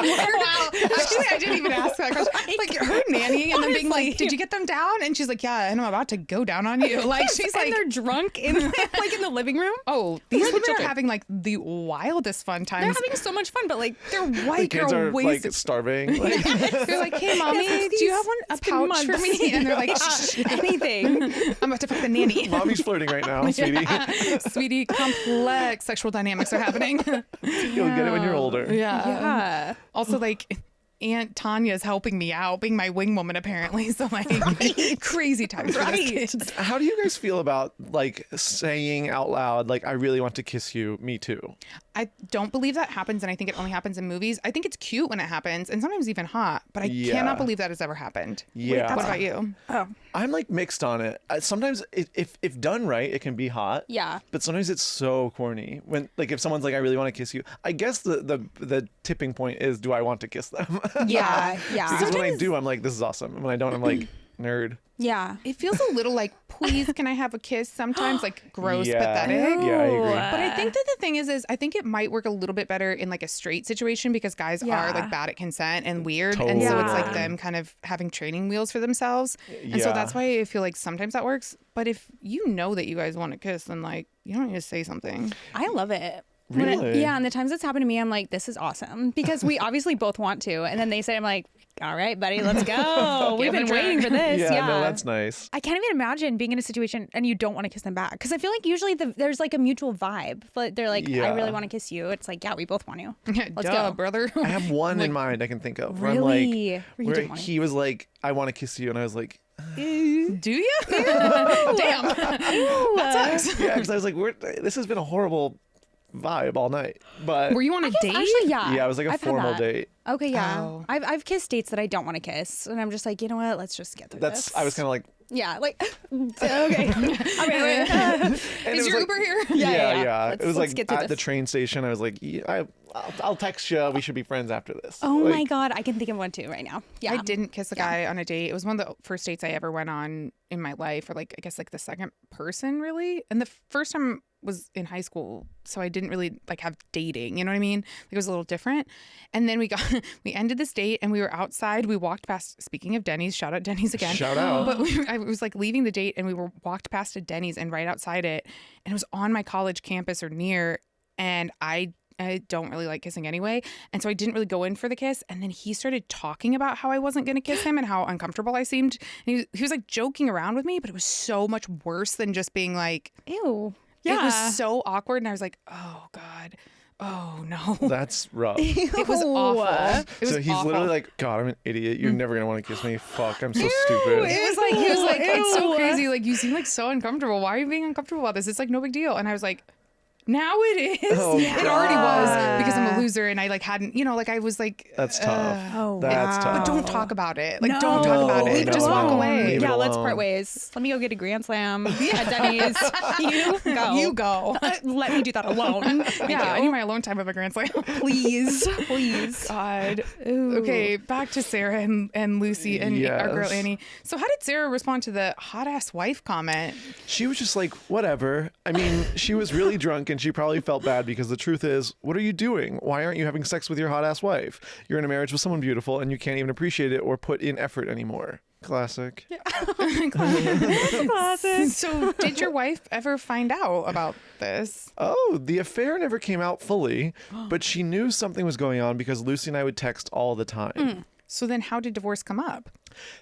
Actually, I didn't even ask that question. Like her nanny, and then being like, "Did you get them down?" And she's like, "Yeah, and I'm about to go down on you." Like she's and like, they're drunk in like in the living room. "Oh, these Where are the women are children? having like the wildest fun times." They're having so much fun, but like they're The white kids girl are wasted. like starving. Like, They're like, "Hey, mommy, do you have a It's been pouch for months. me?" And they're like, "Shh, Anything. I'm about to fuck the nanny." Mommy's flirting right now, sweetie. Sweetie, complex sexual dynamics are happening. You'll get it when you're older. Yeah. Also, like, Aunt Tanya's helping me out, being my wing woman, apparently. So, like, crazy times for those kids. How do you guys feel about like saying out loud, like, "I really want to kiss you, me too"? I don't believe that happens, and I think it only happens in movies. I think it's cute when it happens, and sometimes even hot, but I Yeah. cannot believe that has ever happened. Yeah. What about you? Oh. I'm like mixed on it. Sometimes if done right, it can be hot. Yeah. But sometimes it's so corny when like if someone's like, "I really want to kiss you." I guess the tipping point is, do I want to kiss them? Yeah. Yeah. Because when I do, I'm like, "This is awesome." And when I don't, I'm like, "Nerd." Yeah. It feels a little like, please, can I have a kiss? Sometimes, like, gross, Yeah. pathetic. Yeah, I agree. But I think that the thing is I think it might work a little bit better in like a straight situation because guys Yeah. are like bad at consent and weird. And so it's like Totally. them kind of having training wheels for themselves. And so Yeah. that's why I feel like sometimes that works. But if you know that you guys want to kiss, then like, you don't need to say something. I love it. Really? Yeah, and the times it's happened to me, I'm like, this is awesome because we obviously both want to, and then they say, I'm like, all right, buddy, let's go. We've been waiting for this. Yeah, no, that's nice. I can't even imagine being in a situation and you don't want to kiss them back because I feel like usually there's like a mutual vibe. But they're like, I Yeah. really want to kiss you. It's like, yeah, we both want to. Let's Duh, go. brother. I have one in mind I can think of. Where I'm Really? like, Where you where didn't want to? he was like, "I want to kiss you," and I was like, Do you? Damn. That sucks. "Yeah," because I was like, "This has been a horrible vibe all night." But Were you on a date? Actually, yeah. yeah, it was like a I've had formal that. date. Okay, yeah. Oh. I've kissed dates that I don't want to kiss, and I'm just like, you know what? Let's just get through That's this. I was kind of like, Yeah, like okay. I mean, and it Is was your like- Uber here? Yeah. It was Let's like get through at the this. train station. I was like, yeah, I'll text you. We should be friends after this. Oh Like, my god, I can think of one too right now. Yeah, I didn't kiss a guy on a date. It was one of the first dates I ever went on in my life, or like I guess like the second person really. And the first time was in high school, so I didn't really like have dating. You know what I mean? Like, it was a little different. And then we ended this date, and we were outside. We walked past. Speaking of Denny's, shout out Denny's again. Shout out. But I was like leaving the date, and we walked past a Denny's, and right outside it, and it was on my college campus or near, and I don't really like kissing anyway. And so I didn't really go in for the kiss. And then he started talking about how I wasn't going to kiss him and how uncomfortable I seemed. And he was like joking around with me, but it was so much worse than just being like, Ew. it was so awkward. And I was like, oh God. Oh no. That's rough. It was awful. It was So he's awful. literally like, "God, I'm an idiot. You're never gonna want to kiss me. Fuck, I'm so stupid." It was like, he was like, it's so Ew. crazy. Like, you seem like so uncomfortable. Why are you being uncomfortable about this? It's like no big deal. And I was like, now it is. Oh, It already was God. because I'm a loser and I like hadn't, like I was like, That's tough. Oh, That's wow. tough. but don't talk about it. Like, No. don't talk about Leave it. it Just walk alone. away. Leave it Yeah, let's alone. part ways. Let me go get a Grand Slam at Denny's. You go. You go. Let me do that alone. Thank Yeah, I you. need my alone time of a Grand Slam. Please, please. God. Okay, back to Sarah and Lucy and our girl Yes. Annie. So how did Sarah respond to the hot ass wife comment? She was just like, whatever. I mean, she was really drunk and she probably felt bad because the truth is, what are you doing? Why aren't you having sex with your hot ass wife? You're in a marriage with someone beautiful and you can't even appreciate it or put in effort anymore. Classic. Classic. So did your wife ever find out about this? Oh, the affair never came out fully, but she knew something was going on because Lucy and I would text all the time. So then how did divorce come up?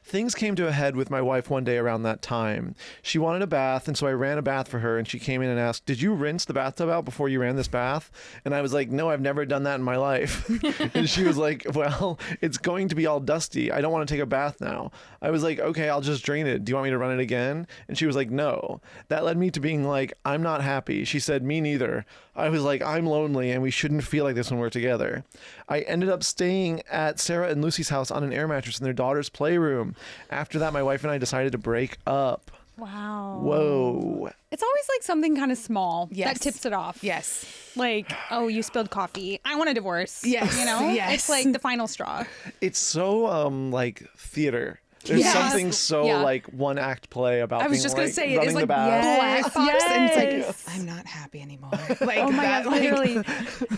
Things came to a head with my wife one day around that time. She wanted a bath, and so I ran a bath for her, and she came in and asked, "Did you rinse the bathtub out before you ran this bath?" And I was like, "No, I've never done that in my life." And she was like, "Well, it's going to be all dusty. I don't want to take a bath now." I was like, "Okay, I'll just drain it. Do you want me to run it again?" And she was like, "No." That led me to being like, "I'm not happy." She said, "Me neither." I was like, "I'm lonely, and we shouldn't feel like this when we're together." I ended up staying at Sarah and Lucy's house on an air mattress in their daughter's playroom. After that, my wife and I decided to break up. Wow. Whoa. It's always like something kind of small Yes. that tips it off. Yes. Like, oh, you spilled coffee. I want a divorce. Yes. You know? Yes. It's like the final straw. It's so like theater. There's Yes. something so Yeah. like one act play about I was being, just gonna like, say, it running is the like bath. black box, and it's Yes. like, I'm not happy anymore. Like, Oh my that, God, like, literally.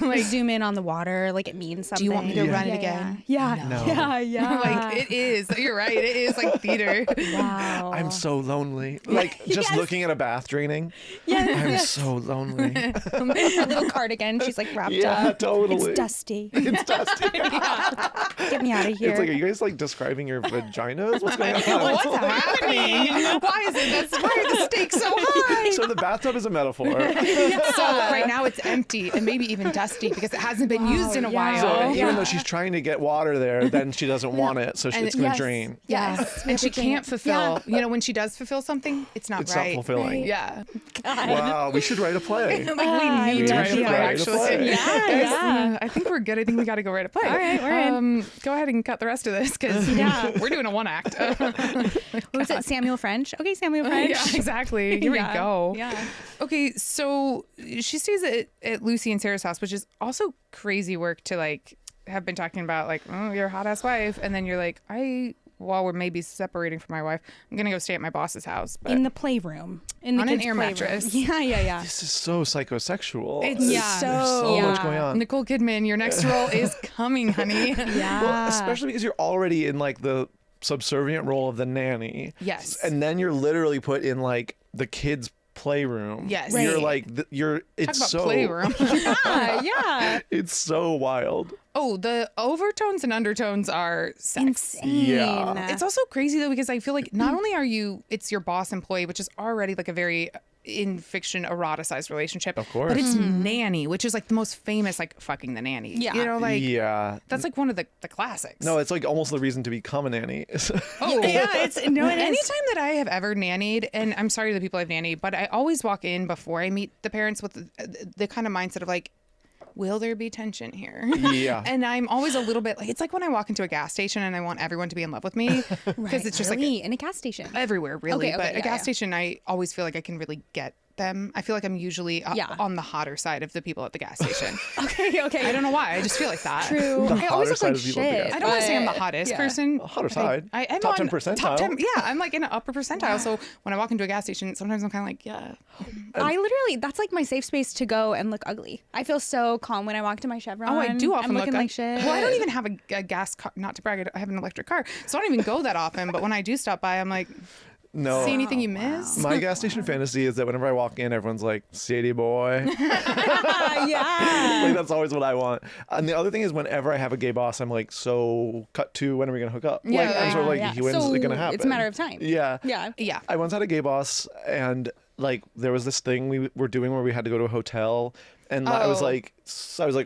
like, Zoom in on the water, like it means something. do you want me to Yeah. run it Yeah, again? Yeah. No. Yeah. Yeah. Like, it is. You're right. It is like theater. Wow. I'm so lonely. Like just Yes. looking at a bath draining. Yes. I'm Yes. so lonely. Her little cardigan. She's like wrapped Yeah, up. totally. It's dusty. It's dusty. Get me out of here. It's like, are you guys like describing your vaginas? What's going on? What's happening? Why is it? Why are the stakes so high? So the bathtub is a metaphor. So right now it's empty and maybe even dusty because it hasn't been used in a while. So Yeah. even though she's trying to get water there, then she doesn't want it, so And it's going to yes. drain. Yes. And she Everything. can't fulfill. You know, when she does fulfill something, it's not It's right. not fulfilling. Right. Yeah. Wow, we should write a play. Like I we need to love write a the play, idea. actually. Yeah, Guys, yeah. I think we're good. I think we got to go write a play. All right, we're in. Go ahead and cut the rest of this because we're doing a one act. What was it? Samuel French? Okay, Samuel French. Yeah, exactly. Here Yeah. we go. Yeah. Okay, so she stays at Lucy and Sarah's house, which is also crazy work to like have been talking about, like, oh, you're a hot ass wife, and then you're like, while we're maybe separating from my wife, I'm gonna go stay at my boss's house. But In the playroom. In the On an kids' air playroom. mattress. Yeah, yeah, yeah. This is so psychosexual. It's Yeah. There's so Yeah. much going on. Nicole Kidman, your next role is coming, honey. Yeah. Well, especially because you're already in like the subservient role of the nanny. Yes. And then you're literally put in like the kids' playroom. Yes. You're Right. like you're. Talk It's about so. playroom. Yeah, yeah. It's so wild. Oh, the overtones and undertones are sex. Insane. Yeah. It's also crazy though because I feel like not only are it's your boss employee, which is already like a very in fiction eroticized relationship, Of course. but it's nanny, which is like the most famous, like fucking the nanny. Yeah. You know, like Yeah. that's like one of the classics. No, it's like almost the reason to become a nanny. Oh Yeah, it's no, it is. Anytime that I have ever nannied, and I'm sorry to the people I've nannied, but I always walk in before I meet the parents with the kind of mindset of like, will there be tension here? Yeah. And I'm always a little bit like, it's like when I walk into a gas station and I want everyone to be in love with me because it's just Really? In a gas station. everywhere, really. Okay, but okay, a yeah, gas yeah. station, I always feel like I can really get them. I feel like I'm usually Yeah. on the hotter side of the people at the gas station. Okay, okay. I don't know why. I just feel like that. True. The I always hotter look side like of people at the shit. gas I don't want to say I'm the but- hottest yeah. person. Hotter side. I'm Top on 10 percentile. Top 10, yeah, I'm like in an upper percentile. So when I walk into a gas station, sometimes I'm kind of like, yeah. I literally, that's like my safe space to go and look ugly. I feel so calm when I walk to my Chevron. Oh, I do often I'm look looking like shit. Well, I don't even have a gas car. Not to brag, I have an electric car, so I don't even go that often. But when I do stop by, I'm like, No. see anything you miss? My gas station fantasy is that whenever I walk in, everyone's like, "City boy." Yeah. Like that's always what I want. And the other thing is, whenever I have a gay boss, I'm like, "So, cut to when are we gonna hook up?" Yeah, like I'm sort of like, yeah. "When's So it gonna happen?" it's a matter of time. Yeah. Yeah. Yeah. I once had a gay boss, and like there was this thing we were doing where we had to go to a hotel, and I was Oh. like,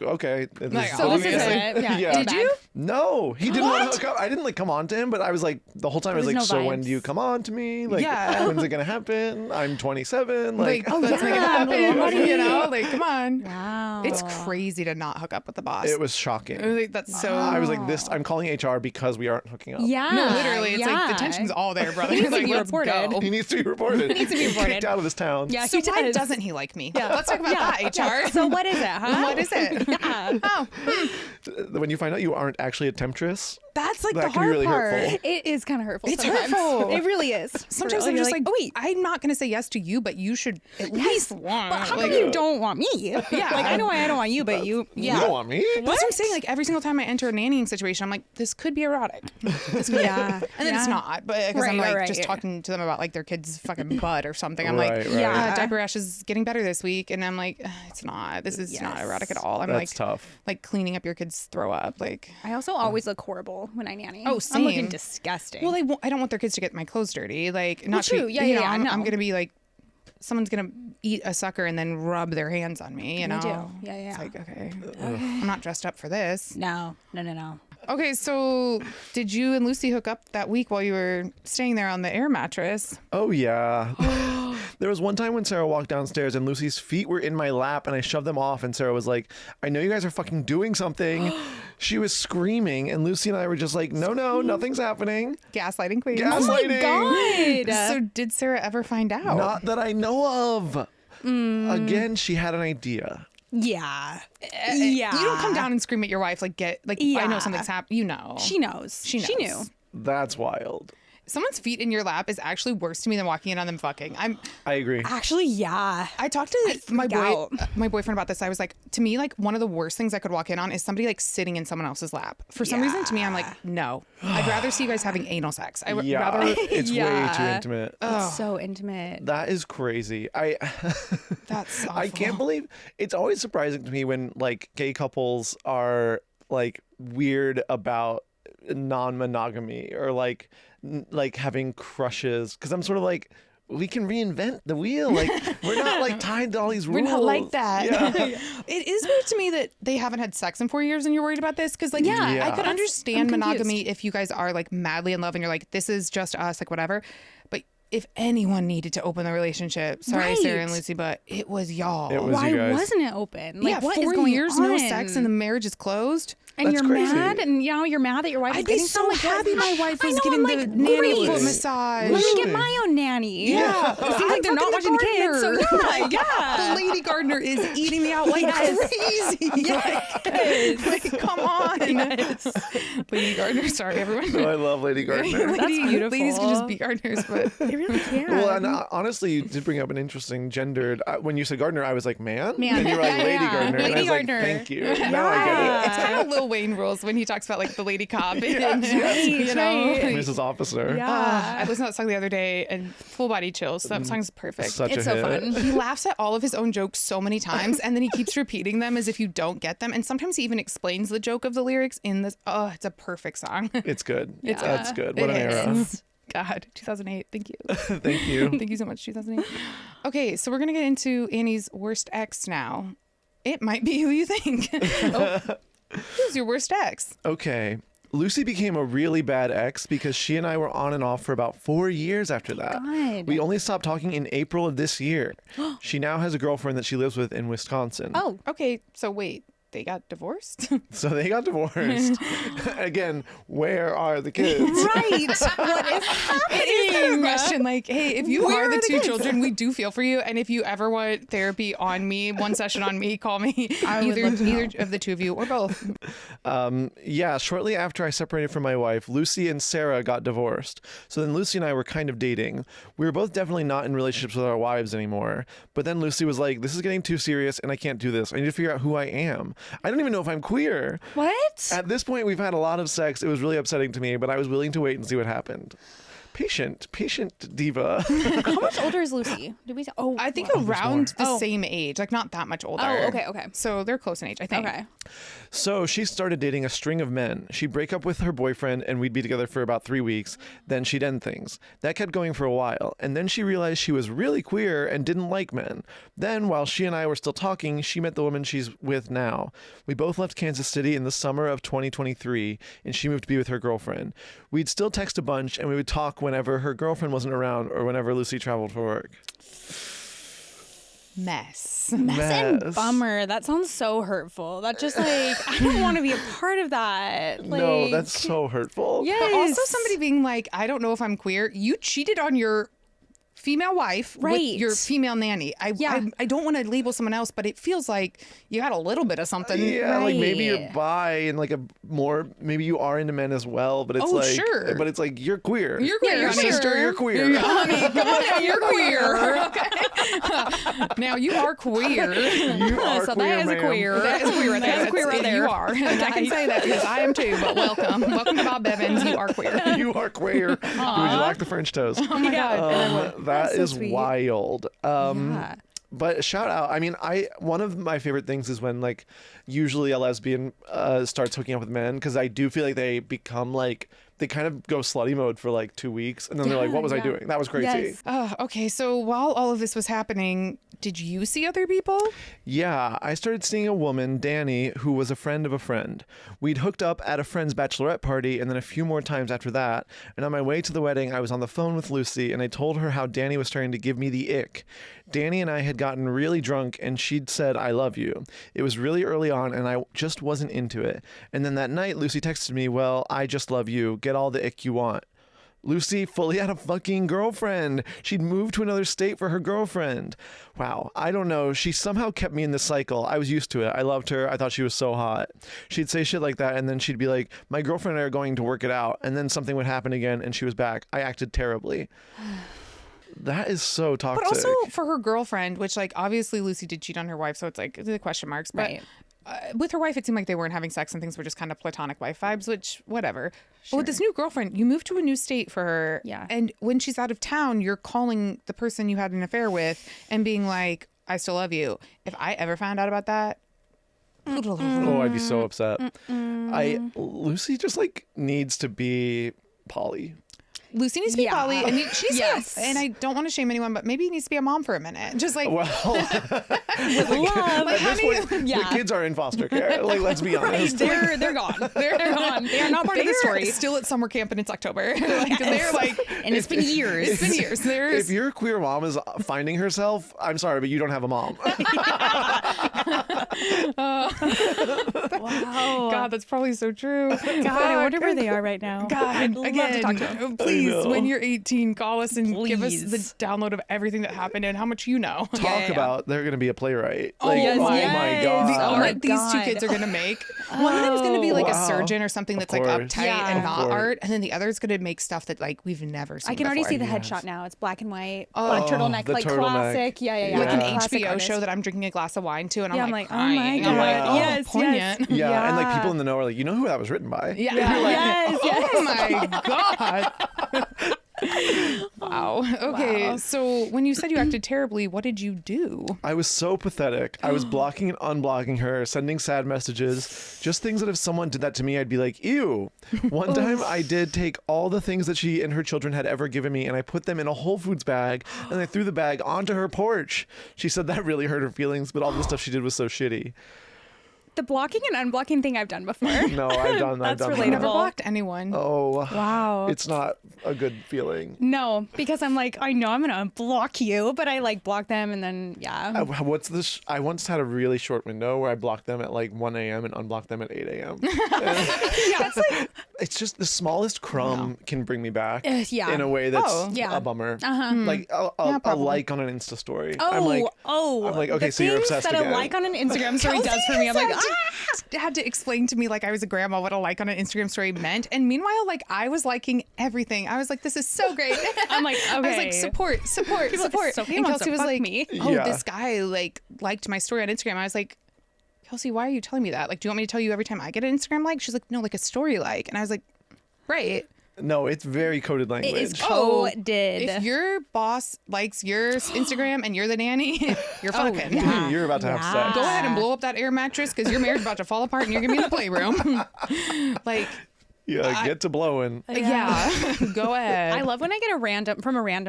okay, this Like, is So this is Obviously. it. Yeah. Yeah. Did you? No, he didn't want to hook up. I didn't like come on to him, but I was like the whole time I was There like, was no so when vibes. do you come on to me? Like, Yeah. when's it gonna happen? I'm 27. Like, Like, let's make it yeah, happen. little You know, like, come on. Wow. It's crazy to not hook up with the boss. it was shocking. Like, that's so. I was like, I'm calling HR because we aren't hooking up. Yeah. No, literally, it's like yeah. the tension's all there, brother. It needs to Like, be let's reported. go. He needs to be reported. needs to be reported. Kicked out of this town. Yeah. So he why does. doesn't he like me? Yeah. Let's talk about Yeah. that, HR. So what is it, huh? What is it? Yeah. Oh, When you find out you aren't actually a temptress, that's like That the can be hard really part. hurtful. It is kind of hurtful. It's sometimes. hurtful. It really is. Sometimes For I'm real. just You're like, oh wait, I'm not going to say yes to you, but you should at least want. but how like, come you don't want me? Yeah. Like I know why I don't want you, but you. you don't want me. That's what I'm saying. Like every single time I enter a nannying situation, I'm like, this could be erotic. Yeah. And then it's not, but because I'm Right, like right, just yeah. talking to them about like their kid's fucking butt or something. I'm Right, like, right. Yeah. diaper rash is getting better this week, and I'm like, it's not. This is not Yes. erotic at all. I'm That's like, tough. like cleaning up your kid's throw up. Like, I also always look horrible uncomfortable when I nanny. Oh, I'm looking same. disgusting. Well, I don't want their kids to get my clothes dirty. Like, not true. to, Yeah, you yeah, know, yeah, I'm no. gonna be like, someone's gonna eat a sucker and then rub their hands on me. You know, I do. Yeah. It's like, okay, I'm not dressed up for this. No. Okay, so did you and Lucy hook up that week while you were staying there on the air mattress? Oh, yeah. There was one time when Sarah walked downstairs and Lucy's feet were in my lap and I shoved them off and Sarah was like, I know you guys are fucking doing something. She was screaming and Lucy and I were just like, no, nothing's happening. Gaslighting queen. Gaslighting. Oh my God. So did Sarah ever find out? Not that I know of. Again, she had an idea. Yeah. You don't come down and scream at your wife like I know Yeah. something's happened. You know. She knows. She knows. She knew. That's wild. Someone's feet in your lap is actually worse to me than walking in on them fucking. I agree. Actually, yeah. I talked to my out. boyfriend about this. I was like, to me, like one of the worst things I could walk in on is somebody like sitting in someone else's lap. For some reason, to me, I'm like, no. I'd rather see you guys having anal sex. I would Yeah, rather. it's way too intimate. It's so intimate. That is crazy. That's awful. I can't believe it's always surprising to me when like gay couples are like weird about non-monogamy or like having crushes, because I'm sort of like, we can reinvent the wheel. Like we're not like tied to all these rules. We're not like that. Yeah. It is weird to me that they haven't had sex in 4 years and you're worried about this. Because like, Yeah. I could I'm understand confused. monogamy if you guys are like madly in love and you're like, this is just us, like whatever. But if anyone needed to open the relationship, sorry, Sarah and Right. Lucy, but it was y'all. It was Why you guys. wasn't it open? Like, yeah, what is 4 going years, on? no sex, and the marriage is closed. And That's you're crazy. mad, and you're mad that your wife is I'd be getting so like, happy my wife I was know, getting I'm the like, nanny great. foot massage. Let me Really? get my own nanny. Yeah. It seems like they're not watching the kids. So The lady gardener is eating me out like crazy. Yes. Like, come on. Lady gardener, sorry everyone. Oh, I love Lady Gardner. beautiful. Ladies can just be gardeners, but They really can. Well, and honestly, you did bring up an interesting gendered. When you said gardener, I was like, man, Man. and you were like, Yeah, Lady yeah. Gardner, and I Lady was Gardner. like, thank you. Now I get it. it's kind of Lil Wayne rules when he talks about like the lady cop. Right, you know, right. Mrs. Officer. Yeah. I listened to that song the other day and full body chills. That song's perfect. Such It's a so hit. fun. He laughs at all of his own jokes so many times and then he keeps repeating them as if you don't get them. And sometimes he even explains the joke of the lyrics in this. Oh, it's a perfect song. It's good. Yeah. That's good. What It an is. era. God, 2008. Thank you. Thank you. Thank you so much, 2008. Okay, so we're going to get into Annie's worst ex now. It might be who you think. Who's your worst ex? Okay. Lucy became a really bad ex because she and I were on and off for about 4 years after that. God. We only stopped talking in April of this year. She now has a girlfriend that she lives with in Wisconsin. Oh, Okay, so wait, they got divorced? So they got divorced. Again, where are the kids? right. What is happening? It is kind of a question like, hey, if you Where are the are the two kids? children, we do feel for you. And if you ever want therapy on me, one session on me, call me. I would love to know. Either of the two of you or both. Yeah, shortly after I separated from my wife, Lucy and Sarah got divorced. So then Lucy and I were kind of dating. We were both definitely not in relationships with our wives anymore. But then Lucy was like, this is getting too serious and I can't do this. I need to figure out who I am. I don't even know if I'm queer. What? At this point, we've had a lot of sex. It was really upsetting to me, but I was willing to wait and see what happened. Patient diva. How much older is Lucy? Did we? Oh, I think wow. around the Oh. same age, like not that much older. Oh, okay. So they're close in age, I think. Okay. So she started dating a string of men. She'd break up with her boyfriend and we'd be together for about 3 weeks. Then she'd end things. That kept going for a while. And then she realized she was really queer and didn't like men. Then, while she and I were still talking, she met the woman she's with now. We both left Kansas City in the summer of 2023 and she moved to be with her girlfriend. We'd still text a bunch and we would talk whenever her girlfriend wasn't around or whenever Lucy traveled for work. Mess. Mess and Mess. bummer. That sounds so hurtful. That just like I don't want to be a part of that. Like, No, that's so hurtful. yes. But also somebody being like, I don't know if I'm queer. You cheated on your female wife with Right. your female nanny. I don't want to label someone else, but it feels like you had a little bit of something. Yeah, like maybe you're Right. bi and like maybe you are into men as well, but it's Oh, like, sure. but it's like you're queer. You're queer, Your honey. sister, you're queer. Honey, come on now, you're queer. Okay. Now you are queer. You are So queer, that is a ma'am. queer. That is queer right there. That is queer right That's- there. You are. And I can say that because I am too, but welcome. Welcome to Bob Bevins. You are queer. You are queer. Would you like the French toast? Oh my God. That so is sweet. wild. Yeah. But shout out. I mean, one of my favorite things is when like usually a lesbian starts hooking up with men, because I do feel like they become like they kind of go slutty mode for like 2 weeks, and then they're like, "What was I doing? That was crazy." Yes. Okay, so while all of this was happening, did you see other people? Yeah, I started seeing a woman, Danny, who was a friend of a friend. We'd hooked up at a friend's bachelorette party and then a few more times after that. And on my way to the wedding, I was on the phone with Lucy and I told her how Danny was starting to give me the ick. Danny and I had gotten really drunk and she'd said, "I love you." It was really early on and I just wasn't into it. And then that night, Lucy texted me, "Well, I just love you. Get all the ick you want." Lucy fully had a fucking girlfriend. She'd moved to another state for her girlfriend. Wow, I don't know. She somehow kept me in this cycle. I was used to it. I loved her. I thought she was so hot. She'd say shit like that, and then she'd be like, "My girlfriend and I are going to work it out." And then something would happen again, and she was back. I acted terribly. That is so toxic. But also for her girlfriend, which like obviously Lucy did cheat on her wife, so it's like the question marks. But Right. With her wife, it seemed like they weren't having sex and things were just kind of platonic wife vibes, which whatever. But with this new girlfriend, you moved to a new state for her. Yeah. And when she's out of town, you're calling the person you had an affair with and being like, "I still love you." If I ever found out about that, Oh, I'd be so upset. Lucy just like needs to be poly. Lucy needs to be Yeah. poly, and she needs Yes. to, and I don't want to shame anyone, but maybe he needs to be a mom for a minute. Just like, Well, Love. at this point, Yeah. the kids are in foster care. Like, let's be honest. They're gone. They're gone. They are not part of the story. Still at summer camp and it's October. Like, they're like, And it's been years. it's been years. If your queer mom is finding herself, I'm sorry, but you don't have a mom. Wow. God, that's probably so true. God, I wonder where they are right now. God, I'd love again, to talk to them. please, know. when you're 18, call us and give us the Please. download of everything that happened and how much you know. Talk about they're going to be a playwright. Oh, Like, yes, oh yes. my The god. Oh my art these two God. kids are going to make. One of them's going to be like a Wow. surgeon or something that's like course. uptight Yeah. and Of not course. art. And then the other is going to make stuff that like we've never seen I can already before. see the Yes. headshot now. It's black and white, black turtleneck, the like turtleneck. classic. Yeah. Like an Yeah. Classic HBO artist. show that I'm drinking a glass of wine to, and Yeah, I'm I'm like, like, oh my crying. God. I'm like, oh, Yes, poignant. Yeah, and like Yeah. people in the know are like, you know who that was written by? Yeah. You're like, Yes, yes. Oh my God. Wow. Okay. Wow. So when you said you acted terribly, what did you do? I was so pathetic. I was blocking and unblocking her, sending sad messages, just things that if someone did that to me, I'd be like, ew. One time I did take all the things that she and her children had ever given me and I put them in a Whole Foods bag and I threw the bag onto her porch. She said that really hurt her feelings, but all the stuff she did was so shitty. The blocking and unblocking thing I've done before. No, I've done That's that. I relatable. never blocked anyone. Oh, Wow. it's not a good feeling. No, because I'm like, I know I'm gonna block you, but I like block them and then yeah. What's this? I once had a really short window where I blocked them at like 1 a.m. and unblocked them at 8 a.m. Yeah, it's like It's just the smallest crumb can bring me back yeah. in a way that's Oh. Yeah. a bummer. Uh-huh. Like a probably. like on an Insta story. Oh, I'm like, I'm like, okay, the so you're things obsessed that again. a like on an Instagram story does for me. I'm like, had to explain to me like I was a grandma what a like on an Instagram story meant, and meanwhile, like I was liking everything. I was like, "This is so great." I'm like, I was like, okay. "Support." Sophia And wants Kelsey to was fuck like, me. "Oh, Yeah. this guy like liked my story on Instagram." I was like, "Kelsey, why are you telling me that? Like, do you want me to tell you every time I get an Instagram like?" She's like, "No, like a story like." And I was like, "Right." no, it's very coded language. It is coded. If your boss likes your Instagram and you're the nanny, you're fucking. yeah. You're about to have Yeah. sex. Go ahead and blow up that air mattress because your marriage is about to fall apart and you're gonna be in the playroom. Like, Yeah, get to blowing. yeah, go ahead. I love when I get a random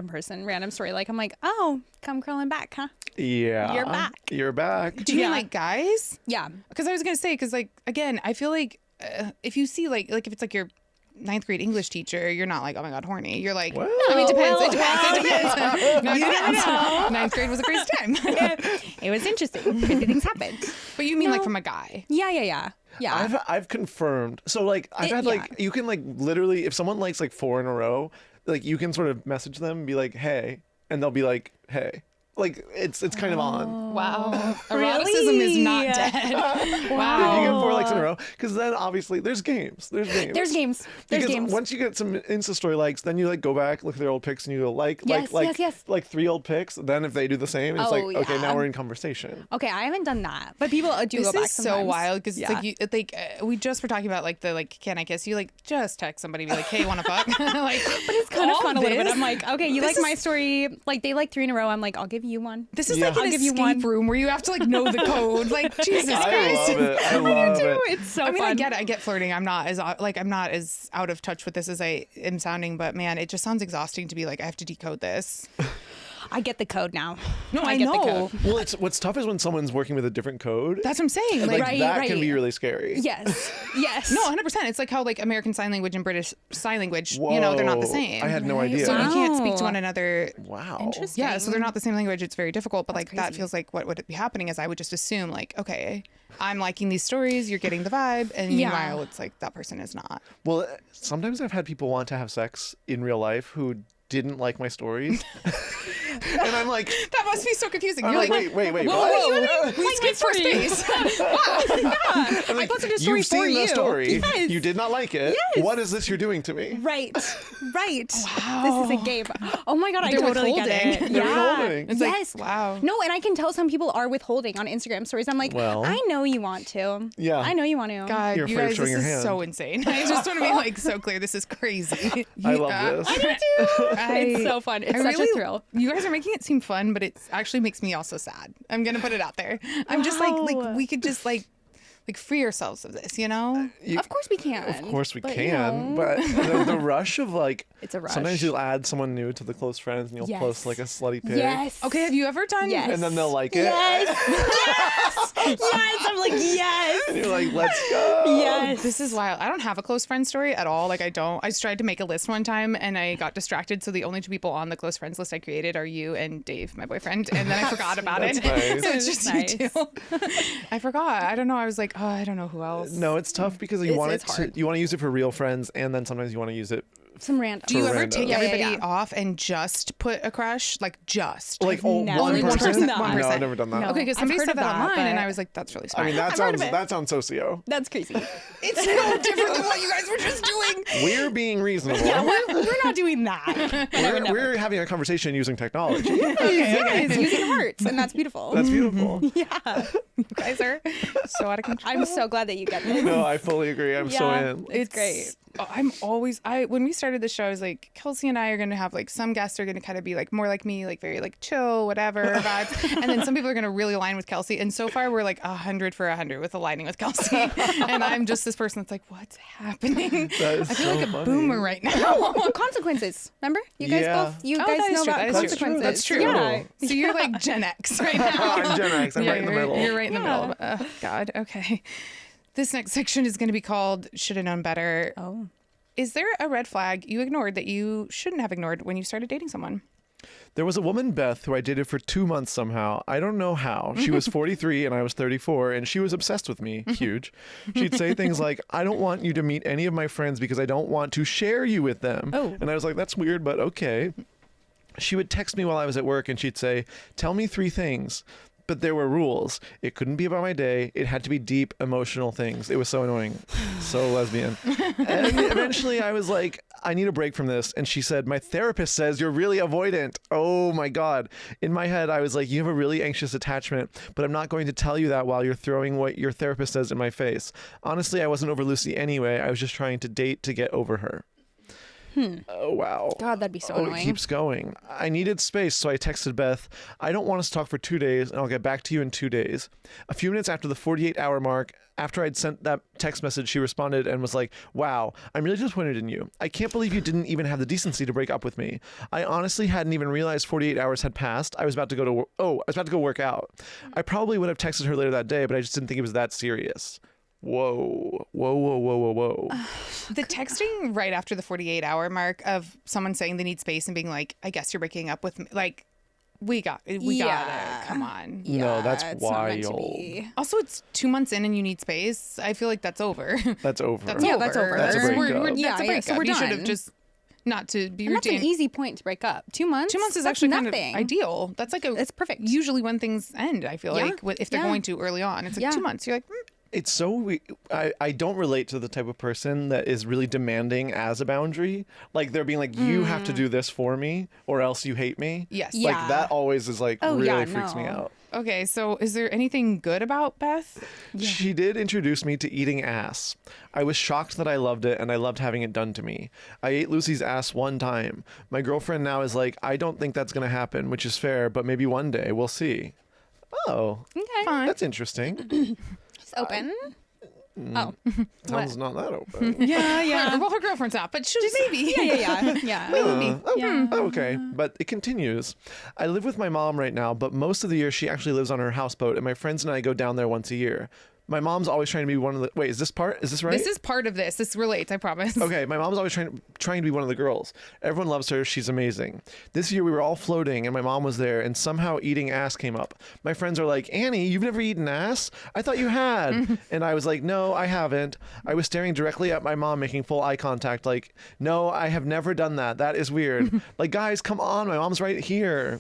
person, random story. Like I'm like, oh, come crawling back, huh? Yeah. You're back. You're back. Do you mean Yeah. like guys? Yeah. Because I was gonna say, because like again, I feel like if you see like if it's like your 9th grade English teacher, you're not like, oh my god, horny. You're like, Well, I mean, it depends. well, It depends. No, it you never depends. know. 9th grade was a crazy time. It was interesting. Crazy things happened. But you mean like No. from a guy? Yeah. I've confirmed. So like I've had like you can like literally if someone likes like 4 in a row, like you can sort of message them and be like, hey, and they'll be like, hey. Like it's kind of on. Wow. Eroticism is not dead. Wow. If you get 4 likes in a row, because then obviously there's games. There's games. There's Because games. once you get some Insta story likes, then you like go back, look at their old pics, and you go Yes. like 3 old pics. Then if they do the same, it's like, okay, yeah. now we're in conversation. Okay, I haven't done that, but people do This go back is so sometimes. wild because Yeah. it's like we just were talking about like the like can I kiss you, like just text somebody and be like, hey, wanna fuck? Like, But it's kind of all fun a little bit. this- I'm like, okay, you this like my is- story. Like they like 3 in a row. I'm like, I'll give you one. This is Yeah. like an I'll give you escape one. room where you have to like know the code. Like Jesus I Christ. love it. I love it. It's so I mean, fun. I get it. I get flirting. I'm not as out of touch with this as I am sounding, but man, it just sounds exhausting to be like I have to decode this. I get the code now. No, I get the know. code. Well, what's tough is when someone's working with a different code. That's what I'm saying. like Like, that Right, can be right. really scary. Yes. Yes. no, 100%. It's like how like American Sign Language and British Sign Language, you know, they're not the Whoa. same. I had no Right. idea. So you can't speak to Wow. one another. Wow. Interesting. Yeah, so they're not the same language. It's very difficult, but like that crazy. feels like what would be happening is I would just assume like, okay, I'm liking these stories, you're getting the vibe, and Yeah. meanwhile it's like that person is not. Well, sometimes I've had people want to have sex in real life who didn't like my stories. And I'm like, That must be so confusing. I'm You're like, like, wait, whoa, what? we skipped for space. I'm like, I posted a story you've for seen the you. story. Yes. You did not like it. Yes. What is this you're doing to me? Right. Right. Wow. This is a game. Oh my god, I They're totally get withholding. it. They're Yeah. withholding. It's like, Yes. wow. No, and I can tell some people are withholding on Instagram stories. I'm like, Well. I know you want to. Yeah. I know you want to. God, You're you afraid of guys, showing this your is hand. so insane. I just want to be like so clear. This is crazy. I love this. It's so fun. It's such a thrill. You guys are making it seem fun, but it actually makes me also sad. I'm gonna put it out there. I'm just like Wow. we could just like free ourselves of this, you know? Of course we can. Of course we But, you can, know. but the rush of like, It's a rush. sometimes you'll add someone new to the close friends and you'll Yes. post like a slutty pic. Yes. Okay, have you ever done? Yes. And then they'll like it. Yes. yes. Yes. I'm like, yes. And you're like, let's go. Yes. This is wild. I don't have a close friend story at all. Like I don't. I tried to make a list one time and I got distracted. So the only 2 people on the close friends list I created are you and Dave, my boyfriend. And then I forgot about it. That's nice. So it's just Nice. you two. I forgot. I don't know. I was like, oh, I don't know who else. No, it's tough because you want it it's to, hard. you want to use it for real friends, and then sometimes you want to use it Some random. Do you ever random. take Yeah, yeah, everybody yeah. off and just put a crush? Like just. like oh, never one Only one person. person. done One that. No, person. I've never done that. No. Okay, because I've somebody heard said of that that, online, and but- I was like, "That's really I smart." mean, I've heard of it. that sounds socio. That's crazy. it's no different than what you guys were just doing. We're being reasonable. we're not doing that. We're having a conversation using technology. Yes, using hearts, and that's beautiful. That's beautiful. yeah. You guys are so out of control. I'm so glad that you get this. No, I fully agree. I'm so Yeah. in. It's great. I'm always when we started the show, I was like, Kelsey and I are gonna have like some guests are gonna kind of be like more like me, like very like chill, whatever vibes, and then some people are gonna really align with Kelsey. And so far, we're like 100 for 100 with aligning with Kelsey. And I'm just this person that's like, what's happening? That is I feel so like a funny. boomer right now. Well, consequences. Remember? You guys Yeah. both. You Oh, guys that is know true. about That is true. consequences. That's true. Yeah. So you're like Gen X right now. I'm Gen X. I'm right in the you're- middle. You're right in the Yeah. middle. Oh, God. Okay. This next section is going to be called Shoulda Known Better. Oh. Is there a red flag you ignored that you shouldn't have ignored when you started dating someone? There was a woman, Beth, who I dated for 2 months somehow. I don't know how. She was 43 and I was 34, and she was obsessed with me. Huge. She'd say things like, I don't want you to meet any of my friends because I don't want to share you with them. Oh. And I was like, that's weird, but okay. She would text me while I was at work and she'd say, tell me 3 things. But there were rules. It couldn't be about my day. It had to be deep, emotional things. It was so annoying. So lesbian. And eventually I was like, I need a break from this. And she said, my therapist says you're really avoidant. Oh my God. In my head, I was like, you have a really anxious attachment, but I'm not going to tell you that while you're throwing what your therapist says in my face. Honestly, I wasn't over Lucy anyway. I was just trying to date to get over her. Oh, wow. God, that'd be so Oh, annoying. it keeps going. I needed space, so I texted Beth, I don't want us to talk for 2 days, and I'll get back to you in 2 days. A few minutes after the 48-hour mark, after I'd sent that text message, she responded and was like, wow, I'm really disappointed in you. I can't believe you didn't even have the decency to break up with me. I honestly hadn't even realized 48 hours had passed. I was about to go work out. I probably would have texted her later that day, but I just didn't think it was that serious. Whoa. The texting right after the 48-hour mark of someone saying they need space and being like, I guess you're breaking up with me. Like, we got it. Come on. No, that's it's not meant to wild. be. Also, it's 2 months in and you need space. I feel like that's over. That's over. That's Yeah, over. that's over. That's a breakup. That's a Yeah, breakup. so we're You should have done. just not to be And that's an routine. easy point to break up. 2 months. 2 months is That's actually nothing. kind of ideal. That's like It's perfect. Usually when things end, I feel Yeah. like if they're Yeah. going to early on, it's like Yeah. 2 months. You're like, It's so I don't relate to the type of person that is really demanding as a boundary. Like they're being like, you have to do this for me or else you hate me. yes. Yeah. Like that always is like Oh, really yeah, freaks me no. out. Okay, so is there anything good about Beth? She did introduce me to eating ass. I was shocked that I loved it and I loved having it done to me. I ate Lucy's ass one time. My girlfriend now is like, I don't think that's going to happen, which is fair, but maybe one day we'll see. Oh, Okay. Fine. that's interesting. It's open. Oh. Sounds not that open. Yeah, yeah. Well, her girlfriend's not, but she's maybe. Yeah. Maybe. Okay, but it continues. I live with my mom right now, but most of the year she actually lives on her houseboat, and my friends and I go down there once a year. My mom's always trying to be one of the. Wait, is this part? Is this right? This is part of this. This relates, I promise. Okay, my mom's always trying to be one of the girls. Everyone loves her. She's amazing. This year we were all floating and my mom was there and somehow eating ass came up. My friends are like, Annie, you've never eaten ass? I thought you had. And I was like, no, I haven't. I was staring directly at my mom making full eye contact like, no, I have never done that. That is weird. Like, guys, come on. My mom's right here.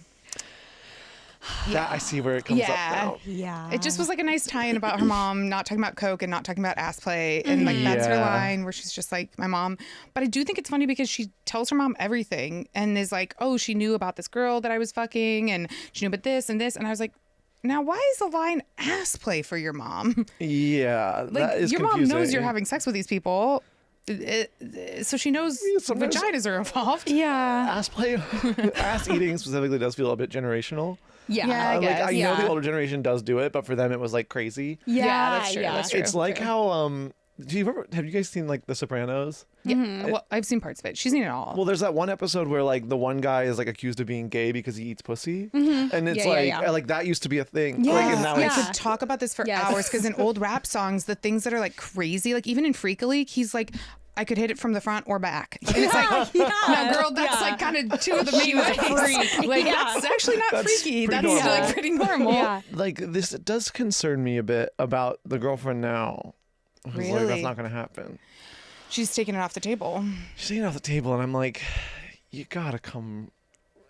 That I see where it comes up now. Yeah. It just was like a nice tie-in about her mom not talking about coke and not talking about ass play, and like that's her Yeah. line where she's just like my mom. But I do think it's funny because she tells her mom everything and is like, oh, she knew about this girl that I was fucking, and she knew about this and this, and I was like, now why is the line ass play for your mom? Yeah, Like that is your mom confusing. knows you're having sex with these people. So she knows sometimes- vaginas are involved. Yeah. Ass play, ass eating specifically does feel a bit generational. Yeah. Yeah, I Like guess. I know yeah. the older generation does do it, but for them it was like crazy. Yeah, that's true. That's true. It's like how have you guys seen like The Sopranos? Yeah. Well, I've seen parts of it. She's seen it all. Well, there's that one episode where like the one guy is like accused of being gay because he eats pussy, and it's Yeah. like that used to be a thing. Yeah. Like, and now I it's could talk about this for Yes. hours because in old rap songs, the things that are like crazy, like even in Freak a Leak, he's like, I could hit it from the front or back. And it's like, no, girl, that's like kind of two of the main ways. Freak. Like, that's actually not That's freaky. pretty That's normal. like pretty normal. Yeah. like this does concern me a bit about the girlfriend now. Who's like, Really? that's not going to happen. She's taking it off the table. She's taking it off the table, and I'm like, you gotta come.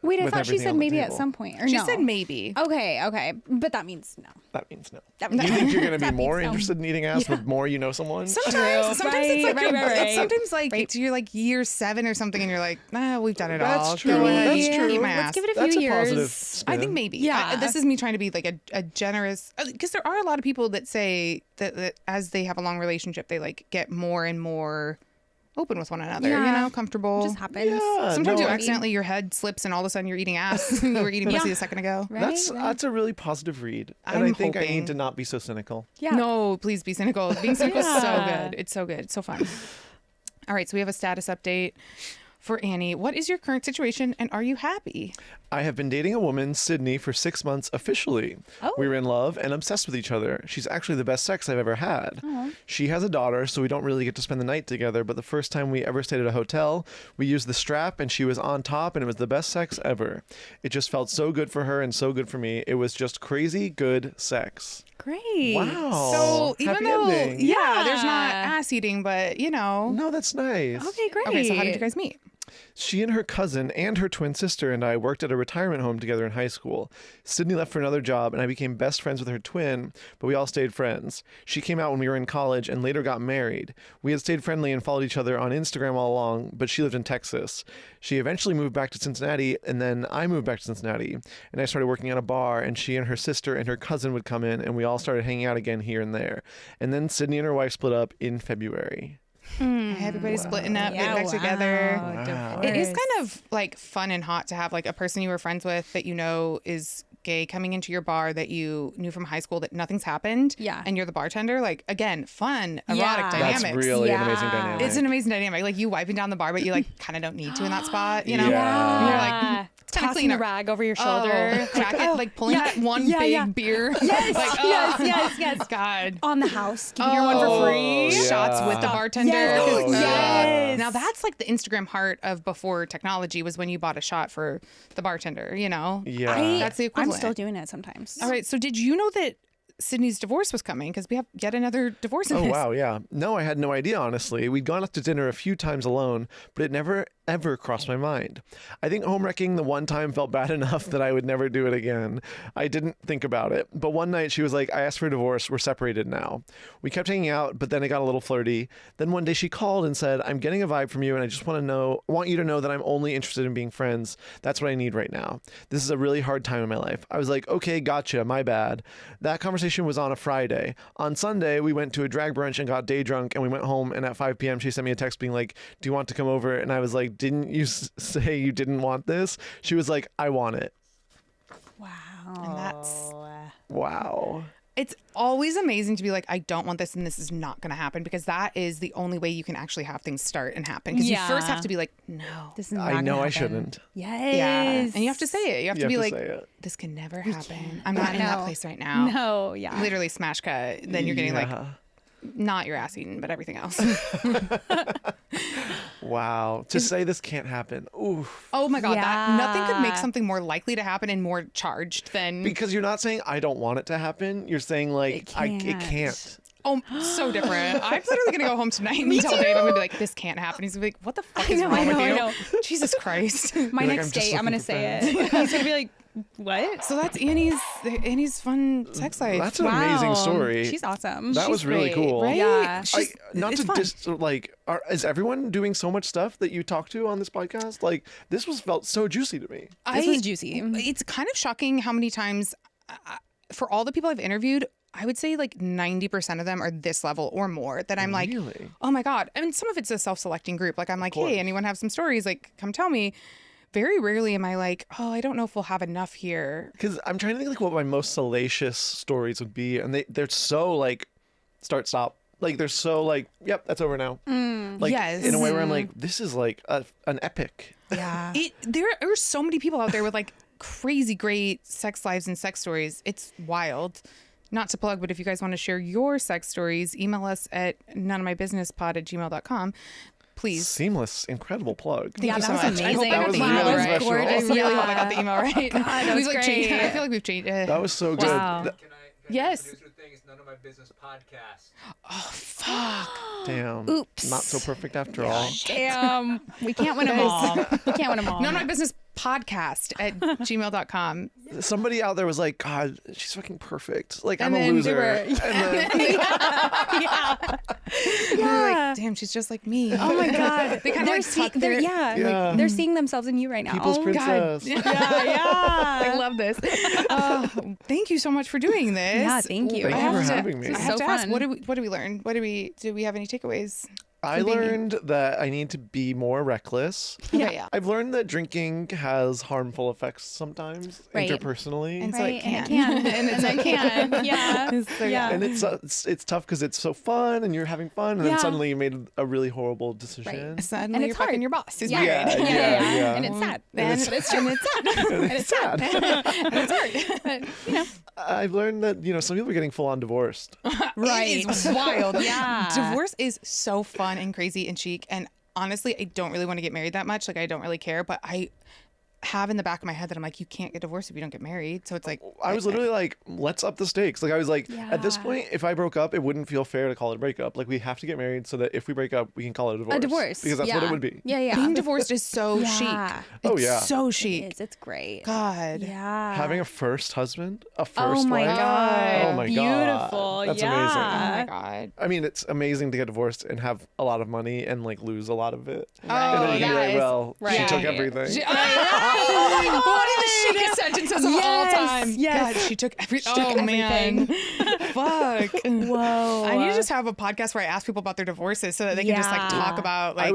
Wait, I With thought she everything said on the maybe at table. some point. Or She no? said maybe. Okay. But that means no. That means no. That You means think you're going to be That more means no. interested in eating ass the more you know someone? Sometimes it's like Right. it's sometimes like you're like year 7 or something, and you're like, nah, we've done it all. That's true. Go ahead, That's true. eat my Let's ass. give it a That's few a years. positive spin. I think maybe. Yeah. This is me trying to be like a generous, because there are a lot of people that say that as they have a long relationship, they like get more and more open with one another, Yeah. you know, comfortable. It just happens. Yeah, Sometimes no, you accidentally, your head slips and all of a sudden you're eating ass. You were eating pussy a second ago. Right? That's a really positive read, and I'm I think I hoping. need to not be so cynical. Yeah. No, please be cynical. Being cynical is so Yeah. good. It's so good. It's so fun. All right, so we have a status update for Annie. What is your current situation and are you happy? I have been dating a woman, Sydney, for 6 months officially. Oh. We're in love and obsessed with each other. She's actually the best sex I've ever had. She has a daughter, so we don't really get to spend the night together, but the first time we ever stayed at a hotel, we used the strap and she was on top and it was the best sex ever. It just felt so good for her and so good for me. It was just crazy good sex. Great. Wow. So even Happy though, ending. yeah, there's not Yeah. ass eating, but you know. No, that's nice. Okay, great. Okay, so how did you guys meet? She and her cousin and her twin sister and I worked at a retirement home together in high school. Sydney left for another job and I became best friends with her twin, but we all stayed friends. She came out when we were in college and later got married. We had stayed friendly and followed each other on Instagram all along, but she lived in Texas. She eventually moved back to Cincinnati and then I moved back to Cincinnati and I started working at a bar and she and her sister and her cousin would come in and we all started hanging out again here and there. And then Sydney and her wife split up in February. Everybody's splitting up, getting back together. Wow. It is kind of like fun and hot to have like a person you were friends with that you know is gay coming into your bar that you knew from high school that nothing's happened. Yeah. And you're the bartender. Like, again, fun, erotic Yeah. dynamics. That's really an amazing Yeah. dynamic. It's an amazing dynamic. Like you wiping down the bar, but you like kind of don't need to in that spot, you know? Yeah. And you're like, it's kind of Tossing clean the rag over your shoulder. Oh, crack it, like pulling yeah, that one yeah, big yeah. beer. Yes, like, yes. God. On the house. Giving your one for free. yeah. Shots with the bartender. Yes. Oh, yes. Now that's like the Instagram heart of before technology was when you bought a shot for the bartender, you know? Yeah. That's the equivalent. I'm still doing it sometimes. All right. So did you know that Sydney's divorce was coming because we have yet another divorce in Oh, this. wow. Yeah. No, I had no idea, honestly. We'd gone out to dinner a few times alone, but it never, ever crossed my mind. I think home wrecking the one time felt bad enough that I would never do it again. I didn't think about it. But one night she was like, I asked for a divorce. We're separated now. We kept hanging out, but then it got a little flirty. Then one day she called and said, I'm getting a vibe from you, and I just want you to know that I'm only interested in being friends. That's what I need right now. This is a really hard time in my life. I was like, okay, gotcha, my bad. That conversation was on a Friday. On Sunday, we went to a drag brunch and got day drunk, and we went home, and at 5 p.m. she sent me a text being like, do you want to come over? And I was like, didn't you say you didn't want this? She was like, I want it. Wow. And that's Wow. it's always amazing to be like, I don't want this and this is not going to happen, because that is the only way you can actually have things start and happen. Because you first have to be like, no, This is not I know gonna I happen. shouldn't. Yes. yeah, and you have to say it. You have to be say like, it. this can never happen. I'm not in that No. place right now. No, yeah. Literally smash cut. Then you're getting like Yeah. not your ass eaten, but everything else. Wow. To say this can't happen. Oof. Oh my God, that nothing could make Yeah. something more likely to happen and more charged than Because you're not saying I don't want it to happen. You're saying like It it can't. can't. oh, so different. I'm literally gonna go home tonight and tell Dave, I'm gonna be like, this can't happen. He's gonna be like, what the fuck is wrong with you? I know. Jesus Christ. My You're like, next "I'm just date, I'm looking gonna for say it. He's gonna be like, what? So that's Annie's fun sex life. That's an amazing story. She's awesome. That was really great, cool. right? Yeah. She's- Not it's to fun. is everyone doing so much stuff that you talk to on this podcast? Like this felt so juicy to me. This was juicy. It's kind of shocking how many times, for all the people I've interviewed, I would say like 90% of them are this level or more that I'm like, Really? oh my God. I mean, some of it's a self-selecting group. Like I'm like, hey, anyone have some stories? Like, come tell me. Very rarely am I like, oh, I don't know if we'll have enough here. Because I'm trying to think like what my most salacious stories would be, and they're so like start stop. Like they're so like, yep, that's over now. Like Yes. in a way where I'm like, this is like an epic. Yeah. There are so many people out there with like crazy great sex lives and sex stories. It's wild. Not to plug, but if you guys want to share your sex stories, email us at noneofmybusinesspod@gmail.com. Please. Seamless, incredible plug. Thank Yeah, you that so was much. I hope amazing. I got the That was email really right. special. I Gorgeous. really hope I Yeah. got the email right. that was We've like changed. great. I feel like we've changed. That was so Wow. good. Can I Yes. introduce her thing? It's None of My Business podcast. Oh fuck. Damn. Oops. Not so perfect after all. Damn. We can't win them all. We can't win them all. None of my business podcast at gmail.com. Somebody out there was like, God, she's fucking perfect. Like, And I'm a then loser. they were- And then, Yeah. They're like, damn, she's just like me. Oh my God. They kind of like tuck their. Yeah. They're seeing themselves in you right now. People's Oh, princess. God. Yeah. I love this. Thank you so much for doing this. Yeah, thank you. Thank I you have for to- having me. I This is have so to ask, fun. what did we learn? Do we have any takeaways? I being you. learned that I need to be more reckless. Okay, yeah. I've learned that drinking has harmful effects sometimes, Right. interpersonally. And so Right, it and can. it can. and it can. Yeah. So, Yeah. And it's tough because it's so fun and you're having fun, and then Yeah. suddenly you made a really horrible decision. Suddenly And you're it's fucking hard. your boss. He's Yeah. married. Yeah. And it's sad. And But it's true. And it's sad. and it's hard. But, you know. I've learned that some people are getting full on divorced. It is wild. Yeah. Divorce is so fun and crazy and chic. And honestly, I don't really want to get married that much. Like, I don't really care. But I have in the back of my head that I'm like, you can't get divorced if you don't get married. So it's like, I was literally like, let's up the stakes. Like I was like, at this Yeah. point, if I broke up, it wouldn't feel fair to call it a breakup. Like we have to get married so that if we break up, we can call it a divorce. A divorce. Because that's what it would be. Yeah, yeah. being divorced is so Yeah. chic. Oh, It's yeah. so It chic. is. It's great. God. Yeah. Having a first husband, a Oh first my wife. God. Oh my God. Beautiful. That's yeah. Oh amazing. my God. I mean, it's amazing to get divorced and have a lot of money and like lose a lot of it. Oh, and then you can be like, yes. well, she Right. took everything. One of the chicest sentences of all time. yes. God, she took everything. took Oh, man. Fuck. Whoa. I need to just have a podcast where I ask people about their divorces so that they can just like Yeah. talk about like.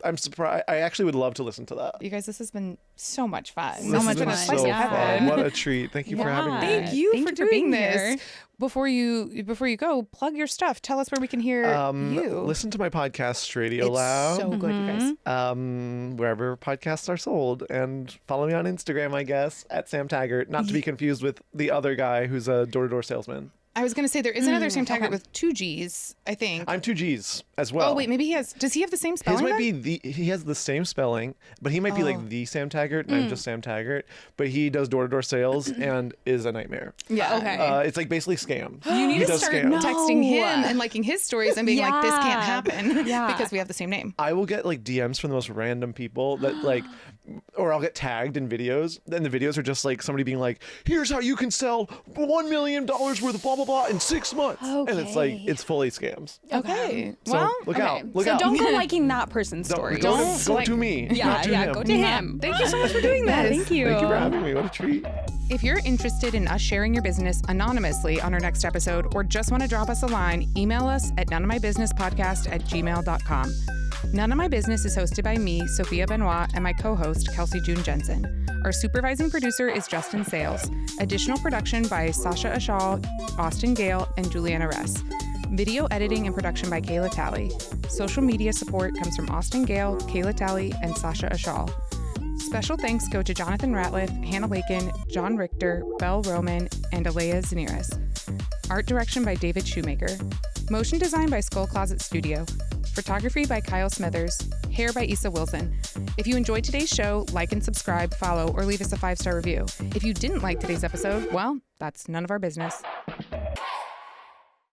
I'm surprised. I actually would love to listen to that. You guys, this has been so much fun. So This much has been fun. Slice so of Yeah. heaven. fun. What a treat. Thank you for having me. Thank you Thank for you for doing being this. here. Before you go, plug your stuff. Tell us where we can hear you. Listen to my podcast, It's Straightiolab. so good, you guys. Wherever podcasts are sold, and follow me on Instagram, I guess, at Sam Taggart, not to be confused with the other guy who's a door-to-door salesman. I was going to say there is another Sam Taggart with 2 G's, I think. I'm 2 G's as well. Oh, wait, maybe does he have the same spelling? His might then? be he has the same spelling, but he might be like the Sam Taggart, and I'm just Sam Taggart. But he does door-to-door sales and is a nightmare. Yeah. Okay. It's like basically scam. You need He to does start scam. texting him and liking his stories and being like, this can't Yeah. happen Yeah. because we have the same name. I will get like DMs from the most random people that like, or I'll get tagged in videos. And the videos are just like somebody being like, here's how you can sell $1 million worth of blah, blah, blah in 6 months. And it's like, it's fully scams. Okay. So Well, look okay. out. Look So out. don't go liking that person's story. Go like- to me. Yeah, not to yeah, him. go to him. Thank you so much for doing this. Yeah, thank you. Thank you for having me. What a treat. If you're interested in us sharing your business anonymously on our next episode or just want to drop us a line, email us at noneofmybusinesspodcast@gmail.com. None of My Business is hosted by me, Sophia Benoit, and my co-host, Kelsey June Jensen. Our supervising producer is Justin Sales. Additional production by Sasha Ashal, Austin Gale, and Juliana Ress. Video editing and production by Kayla Talley. Social media support comes from Austin Gale, Kayla Talley, and Sasha Ashal. Special thanks go to Jonathan Ratliff, Hannah Waken, John Richter, Belle Roman, and Alea Zaniris. Art direction by David Shoemaker. Motion design by Skull Closet Studio. Photography by Kyle Smithers. Hair by Issa Wilson. If you enjoyed today's show, like and subscribe, follow, or leave us a 5-star review. If you didn't like today's episode, well, that's none of our business.